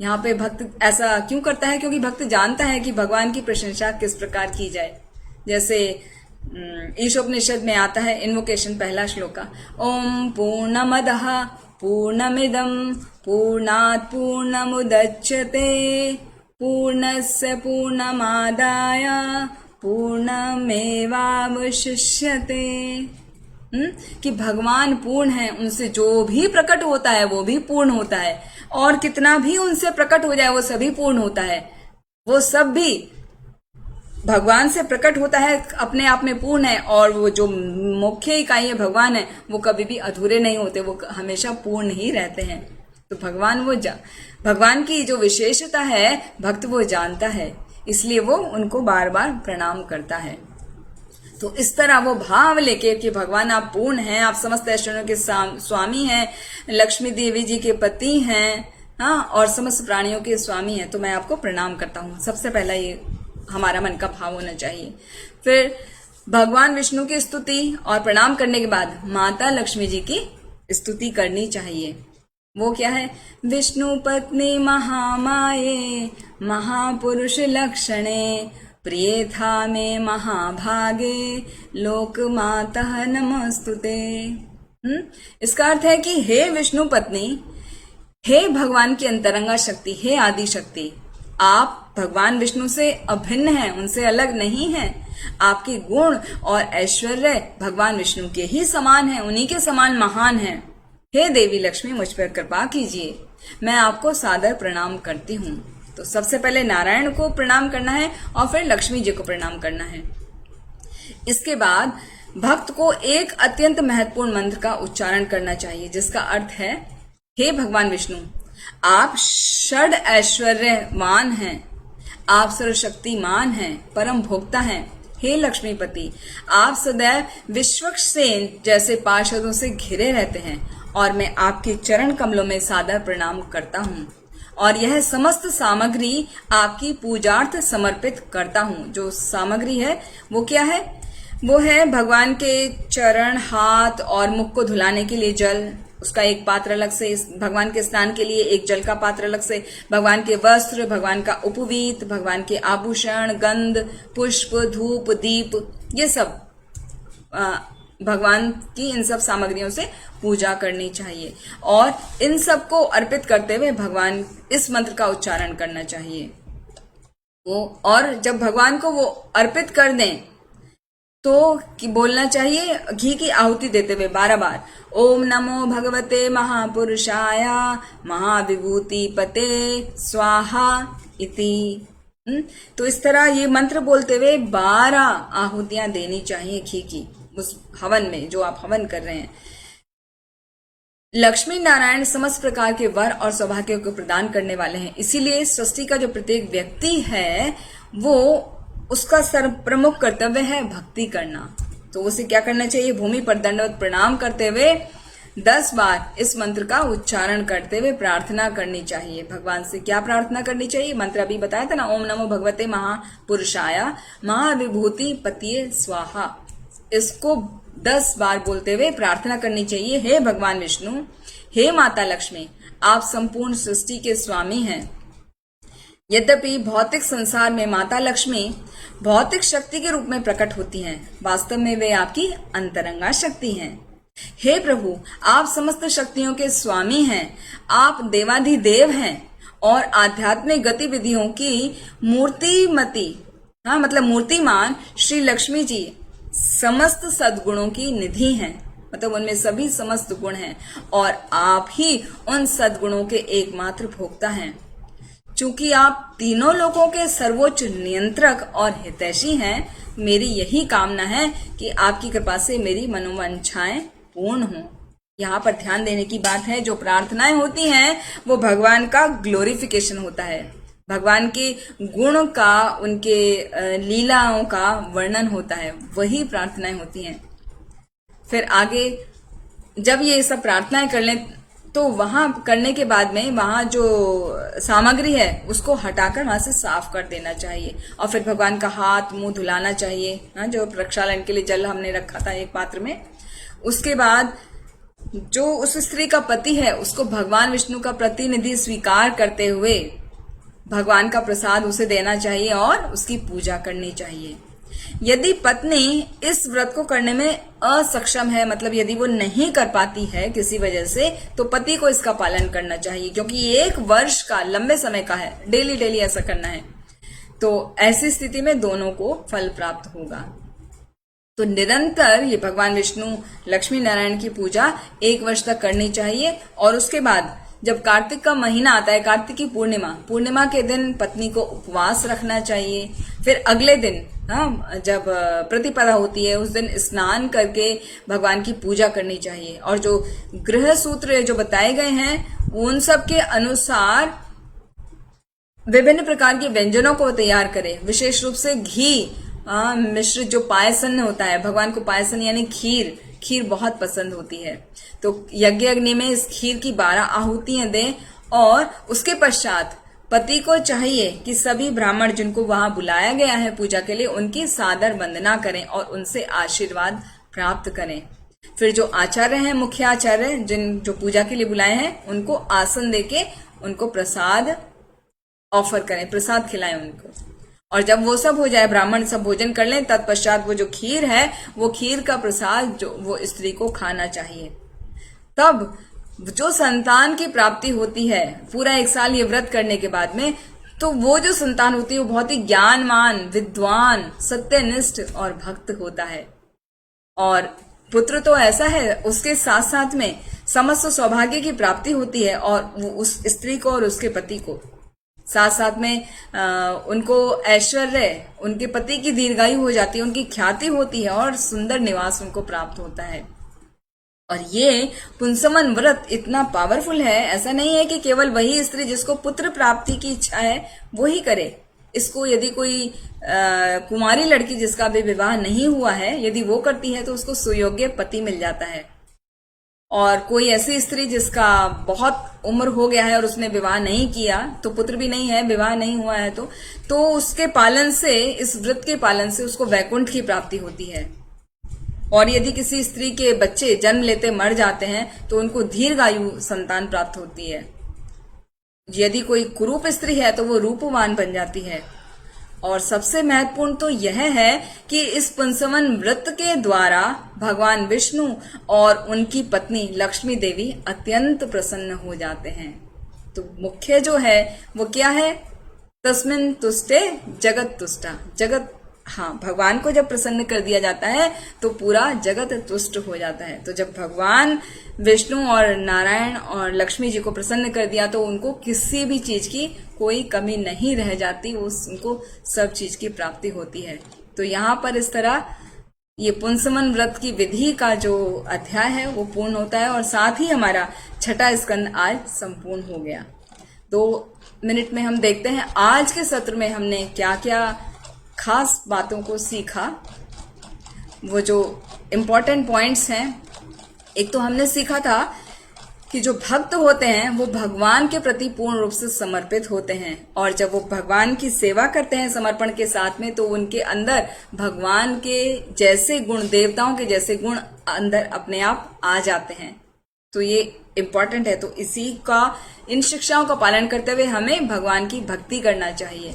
यहाँ पे भक्त ऐसा क्यों करता है, क्योंकि भक्त जानता है कि भगवान की प्रशंसा किस प्रकार की जाए। जैसे ईशोपनिषद में आता है इन्वोकेशन, पहला श्लोका, ओम पूर्णमदः पूर्णमिदं पूर्णात् पूर्णमुदच्यते पूर्णस्य पूर्णमादाय पूर्णमेवावशिष्यते। कि भगवान पूर्ण है, उनसे जो भी प्रकट होता है वो भी पूर्ण होता है, और कितना भी उनसे प्रकट हो जाए वो सभी पूर्ण होता है। वो सब भी भगवान से प्रकट होता है, अपने आप में पूर्ण है, और वो जो मुख्य इकाई है भगवान है वो कभी भी अधूरे नहीं होते, वो हमेशा पूर्ण ही रहते हैं। तो भगवान की जो विशेषता है भक्त वो जानता है, इसलिए वो उनको बार बार प्रणाम करता है। तो इस तरह वो भाव लेके कि भगवान आप पूर्ण हैं, आप समस्त ऐश्वर्यों के स्वामी हैं, लक्ष्मी देवी जी के पति हैं, और समस्त प्राणियों के स्वामी हैं, तो मैं आपको प्रणाम करता हूँ। सबसे पहला ये हमारा मन का भाव होना चाहिए। फिर भगवान विष्णु की स्तुति और प्रणाम करने के बाद माता लक्ष्मी जी की स्तुति करनी चाहिए। वो क्या है, विष्णु पत्नी महामाये महापुरुष लक्षणे प्रियेथा में महाभागे लोक माता नमस्तुते। इसका अर्थ है कि हे विष्णु पत्नी, हे भगवान की अंतरंगा शक्ति, हे आदि शक्ति, आप भगवान विष्णु से अभिन्न हैं, उनसे अलग नहीं हैं। आपके गुण और ऐश्वर्य भगवान विष्णु के ही समान हैं, उन्हीं के समान महान हैं। हे देवी लक्ष्मी, मुझ पर कृपा कीजिए, मैं आपको सादर प्रणाम करती हूँ। तो सबसे पहले नारायण को प्रणाम करना है और फिर लक्ष्मी जी को प्रणाम करना है। इसके बाद भक्त को एक अत्यंत महत्वपूर्ण मंत्र का उच्चारण करना चाहिए, जिसका अर्थ है, हे भगवान विष्णु, आप षड ऐश्वर्यमान हैं, आप सर्वशक्तिमान हैं, परम भोक्ता हैं। हे लक्ष्मीपति, आप सदैव विश्वक्सेन जैसे पार्षदों से घिरे रहते हैं और मैं आपके चरण कमलों में सादर प्रणाम करता हूँ और यह समस्त सामग्री आपकी पूजार्थ समर्पित करता हूँ। जो सामग्री है वो क्या है? वो है भगवान के चरण, हाथ और मुख को धुलाने के लिए जल, उसका एक पात्र अलग से, भगवान के स्नान के लिए एक जल का पात्र अलग से, भगवान के वस्त्र, भगवान का उपवीत, भगवान के आभूषण, गंध, पुष्प, धूप, दीप, ये सब भगवान की इन सब सामग्रियों से पूजा करनी चाहिए और इन सब को अर्पित करते हुए भगवान इस मंत्र का उच्चारण करना चाहिए। वो और जब भगवान को वो अर्पित कर दें तो बोलना चाहिए घी की आहुति देते हुए 12 बार, ओम नमो भगवते महापुरुषाय महाविभूति पते स्वाहा इति। तो इस तरह ये मंत्र बोलते हुए 12 आहुतियां देनी चाहिए घी की उस हवन में, जो आप हवन कर रहे हैं। लक्ष्मी नारायण समस्त प्रकार के वर और सौभाग्य को प्रदान करने वाले हैं, इसीलिए सृष्टि का जो प्रत्येक व्यक्ति है वो उसका सर्व प्रमुख कर्तव्य है भक्ति करना। तो उसे क्या करना चाहिए? भूमि पर दंडवत प्रणाम करते हुए 10 बार इस मंत्र का उच्चारण करते हुए प्रार्थना करनी चाहिए। भगवान से क्या प्रार्थना करनी चाहिए? मंत्र अभी बताया था ना, ओम नमो भगवते महापुरुषाय महाविभूति पतिये स्वाहा। इसको 10 बार बोलते हुए प्रार्थना करनी चाहिए, हे भगवान विष्णु, हे माता लक्ष्मी, आप संपूर्ण सृष्टि के स्वामी हैं। यद्यपि भौतिक संसार में माता लक्ष्मी भौतिक शक्ति के रूप में प्रकट होती हैं, वास्तव में वे आपकी अंतरंगा शक्ति हैं। हे प्रभु, आप समस्त शक्तियों के स्वामी हैं, आप देवाधिदेव हैं और आध्यात्मिक गतिविधियों की मूर्तिमती, मतलब मूर्तिमान श्री लक्ष्मी जी समस्त सद्गुणों की निधि हैं, मतलब उनमें सभी समस्त गुण हैं और आप ही उन सद्गुणों के एकमात्र भोक्ता हैं। चूंकि आप तीनों लोगों के सर्वोच्च नियंत्रक और हितैषी हैं, मेरी यही कामना है कि आपकी कृपा से मेरी मनोवांछाएं पूर्ण हों। यहाँ पर ध्यान देने की बात है, जो प्रार्थनाएं होती हैं वो भगवान का ग्लोरिफिकेशन होता है, भगवान के गुण का, उनके लीलाओं का वर्णन होता है, वही प्रार्थनाएं होती हैं। फिर आगे जब ये सब प्रार्थनाएं कर लें तो वहां करने के बाद में वहां जो सामग्री है उसको हटाकर वहां से साफ कर देना चाहिए और फिर भगवान का हाथ मुंह धुलाना चाहिए, जो प्रक्षालन के लिए जल हमने रखा था एक पात्र में। उसके बाद जो उस स्त्री का पति है उसको भगवान विष्णु का प्रतिनिधि स्वीकार करते हुए भगवान का प्रसाद उसे देना चाहिए और उसकी पूजा करनी चाहिए। यदि पत्नी इस व्रत को करने में असक्षम है, मतलब यदि वो नहीं कर पाती है किसी वजह से, तो पति को इसका पालन करना चाहिए, क्योंकि 1 वर्ष का लंबे समय का है, डेली ऐसा करना है। तो ऐसी स्थिति में दोनों को फल प्राप्त होगा। तो निरंतर ये भगवान विष्णु लक्ष्मी नारायण की पूजा 1 वर्ष तक करनी चाहिए और उसके बाद जब कार्तिक का महीना आता है, कार्तिक की पूर्णिमा के दिन पत्नी को उपवास रखना चाहिए। फिर अगले दिन जब प्रतिपदा होती है उस दिन स्नान करके भगवान की पूजा करनी चाहिए और जो गृह सूत्र जो बताए गए हैं उन सब के अनुसार विभिन्न प्रकार के व्यंजनों को तैयार करें, विशेष रूप से घी मिश्रित जो पायसन होता है, भगवान को पायसन यानी खीर बहुत पसंद होती है। तो यज्ञ अग्नि में इस खीर की 12 आहुतियां दें और उसके पश्चात पति को चाहिए कि सभी ब्राह्मण जिनको वहां बुलाया गया है पूजा के लिए उनकी सादर वंदना करें और उनसे आशीर्वाद प्राप्त करें। फिर जो आचार्य हैं, मुख्य आचार्य जो पूजा के लिए बुलाए हैं, उनको आसन देके उनको प्रसाद ऑफर करें, प्रसाद खिलाएं उनको। और जब वो सब हो जाए, ब्राह्मण सब भोजन कर लें, तत्पश्चात वो जो खीर है वो खीर का प्रसाद जो वो स्त्री को खाना चाहिए। तब जो संतान की प्राप्ति होती है पूरा 1 साल ये व्रत करने के बाद में, तो वो जो संतान होती है वो बहुत ही ज्ञानवान, विद्वान, सत्यनिष्ठ और भक्त होता है। और पुत्र तो ऐसा है, उसके साथ साथ में समस्त सौभाग्य की प्राप्ति होती है और वो उस स्त्री को और उसके पति को साथ साथ में उनको ऐश्वर्य, उनके पति की दीर्घायु हो जाती है, उनकी ख्याति होती है और सुंदर निवास उनको प्राप्त होता है। और ये पुंसवन व्रत इतना पावरफुल है, ऐसा नहीं है कि केवल वही स्त्री जिसको पुत्र प्राप्ति की इच्छा है वो ही करे। इसको यदि कोई कुंवारी लड़की जिसका अभी विवाह नहीं हुआ है, यदि वो करती है तो उसको सुयोग्य पति मिल जाता है। और कोई ऐसी स्त्री जिसका बहुत उम्र हो गया है और उसने विवाह नहीं किया, तो पुत्र भी नहीं है, विवाह नहीं हुआ है, तो उसके पालन से, इस व्रत के पालन से उसको वैकुंठ की प्राप्ति होती है। और यदि किसी स्त्री के बच्चे जन्म लेते मर जाते हैं तो उनको दीर्घायु संतान प्राप्त होती है। यदि कोई कुरूप स्त्री है तो वो रूपवान बन जाती है। और सबसे महत्वपूर्ण तो यह है कि इस पुंसवन व्रत के द्वारा भगवान विष्णु और उनकी पत्नी लक्ष्मी देवी अत्यंत प्रसन्न हो जाते हैं। तो मुख्य जो है वो क्या है? तस्मिन् तुष्टे जगत तुष्टा। जगत, हाँ, भगवान को जब प्रसन्न कर दिया जाता है तो पूरा जगत तुष्ट हो जाता है। तो जब भगवान विष्णु और नारायण और लक्ष्मी जी को प्रसन्न कर दिया तो उनको किसी भी चीज की कोई कमी नहीं रह जाती, उनको सब चीज की प्राप्ति होती है। तो यहाँ पर इस तरह ये पुंसवन व्रत की विधि का जो अध्याय है वो पूर्ण होता है और साथ ही हमारा छठा स्कंद आज संपूर्ण हो गया। 2 मिनट में हम देखते हैं आज के सत्र में हमने क्या क्या खास बातों को सीखा। वो जो इम्पोर्टेंट पॉइंट्स हैं, एक तो हमने सीखा था कि जो भक्त होते हैं वो भगवान के प्रति पूर्ण रूप से समर्पित होते हैं और जब वो भगवान की सेवा करते हैं समर्पण के साथ में, तो उनके अंदर भगवान के जैसे गुण, देवताओं के जैसे गुण अंदर अपने आप आ जाते हैं। तो ये इम्पोर्टेंट है। तो इसी का, इन शिक्षाओं का पालन करते हुए हमें भगवान की भक्ति करना चाहिए।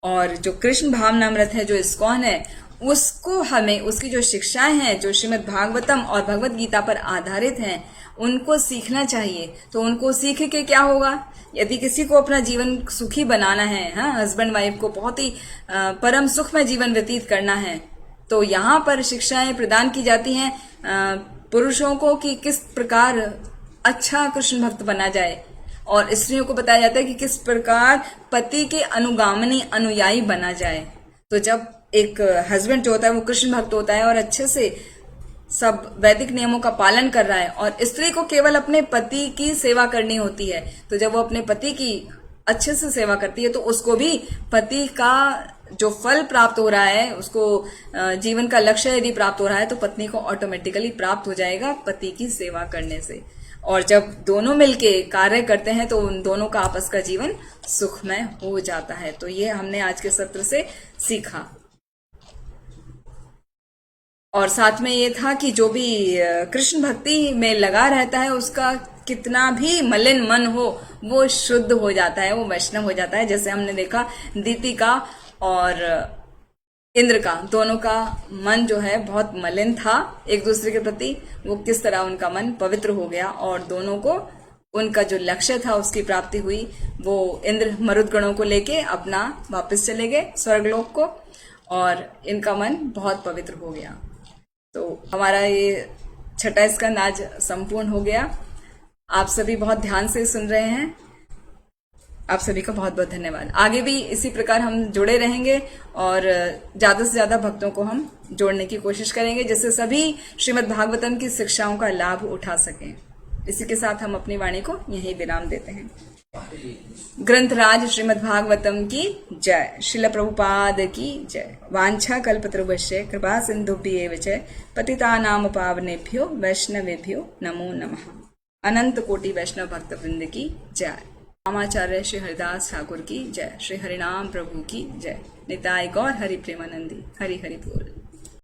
और जो कृष्ण भावनामृत है, जो इस्कॉन है, उसको हमें, उसकी जो शिक्षाएं हैं जो श्रीमद् भागवतम और भगवत गीता पर आधारित हैं, उनको सीखना चाहिए। तो उनको सीख के क्या होगा? यदि किसी को अपना जीवन सुखी बनाना है, हाँ, हस्बैंड वाइफ को बहुत ही परम सुख में जीवन व्यतीत करना है, तो यहाँ पर शिक्षाएं प्रदान की जाती हैं पुरुषों को कि किस प्रकार अच्छा कृष्ण भक्त बना जाए, और स्त्रियों को बताया जाता है कि किस प्रकार पति के अनुगामिनी, अनुयायी बना जाए। तो जब एक हस्बैंड जो होता है वो कृष्ण भक्त होता है और अच्छे से सब वैदिक नियमों का पालन कर रहा है, और स्त्री को केवल अपने पति की सेवा करनी होती है, तो जब वो अपने पति की अच्छे से सेवा करती है तो उसको भी पति का जो फल प्राप्त हो रहा है, उसको जीवन का लक्ष्य यदि प्राप्त हो रहा है, तो पत्नी को ऑटोमेटिकली प्राप्त हो जाएगा पति की सेवा करने से। और जब दोनों मिलके कार्य करते हैं तो उन दोनों का आपस का जीवन सुखमय हो जाता है। तो ये हमने आज के सत्र से सीखा। और साथ में ये था कि जो भी कृष्ण भक्ति में लगा रहता है उसका कितना भी मलिन मन हो वो शुद्ध हो जाता है, वो वैष्णव हो जाता है। जैसे हमने देखा दीति का और इंद्र का, दोनों का मन जो है बहुत मलिन था एक दूसरे के प्रति, वो किस तरह उनका मन पवित्र हो गया और दोनों को उनका जो लक्ष्य था उसकी प्राप्ति हुई। वो इंद्र मरुत गणों को लेके अपना वापस चले गए स्वर्गलोक को और इनका मन बहुत पवित्र हो गया। तो हमारा ये छठा स्कंद आज संपूर्ण हो गया। आप सभी बहुत ध्यान से सुन रहे हैं, आप सभी का बहुत बहुत धन्यवाद। आगे भी इसी प्रकार हम जुड़े रहेंगे और ज्यादा से ज्यादा भक्तों को हम जोड़ने की कोशिश करेंगे जिससे सभी श्रीमद् भागवतम की शिक्षाओं का लाभ उठा सकें। इसी के साथ हम अपनी वाणी को यहीं विराम देते हैं। ग्रंथराज श्रीमद् भागवतम की जय। श्रील प्रभुपाद की जय। वांछा कल्पतरुभ्यश्च कृपा सिन्धुभ्येव च पतितानां पावनेभ्यो वैष्णवेभ्यो नमो नमः। अनंत कोटि वैष्णव भक्त वृंद की जय। रामाचार्य श्री हरिदास ठाकुर की जय। श्री हरिनाम प्रभु की जय। निताय गौर हरि प्रेमानंदी। हरि हरि बोल।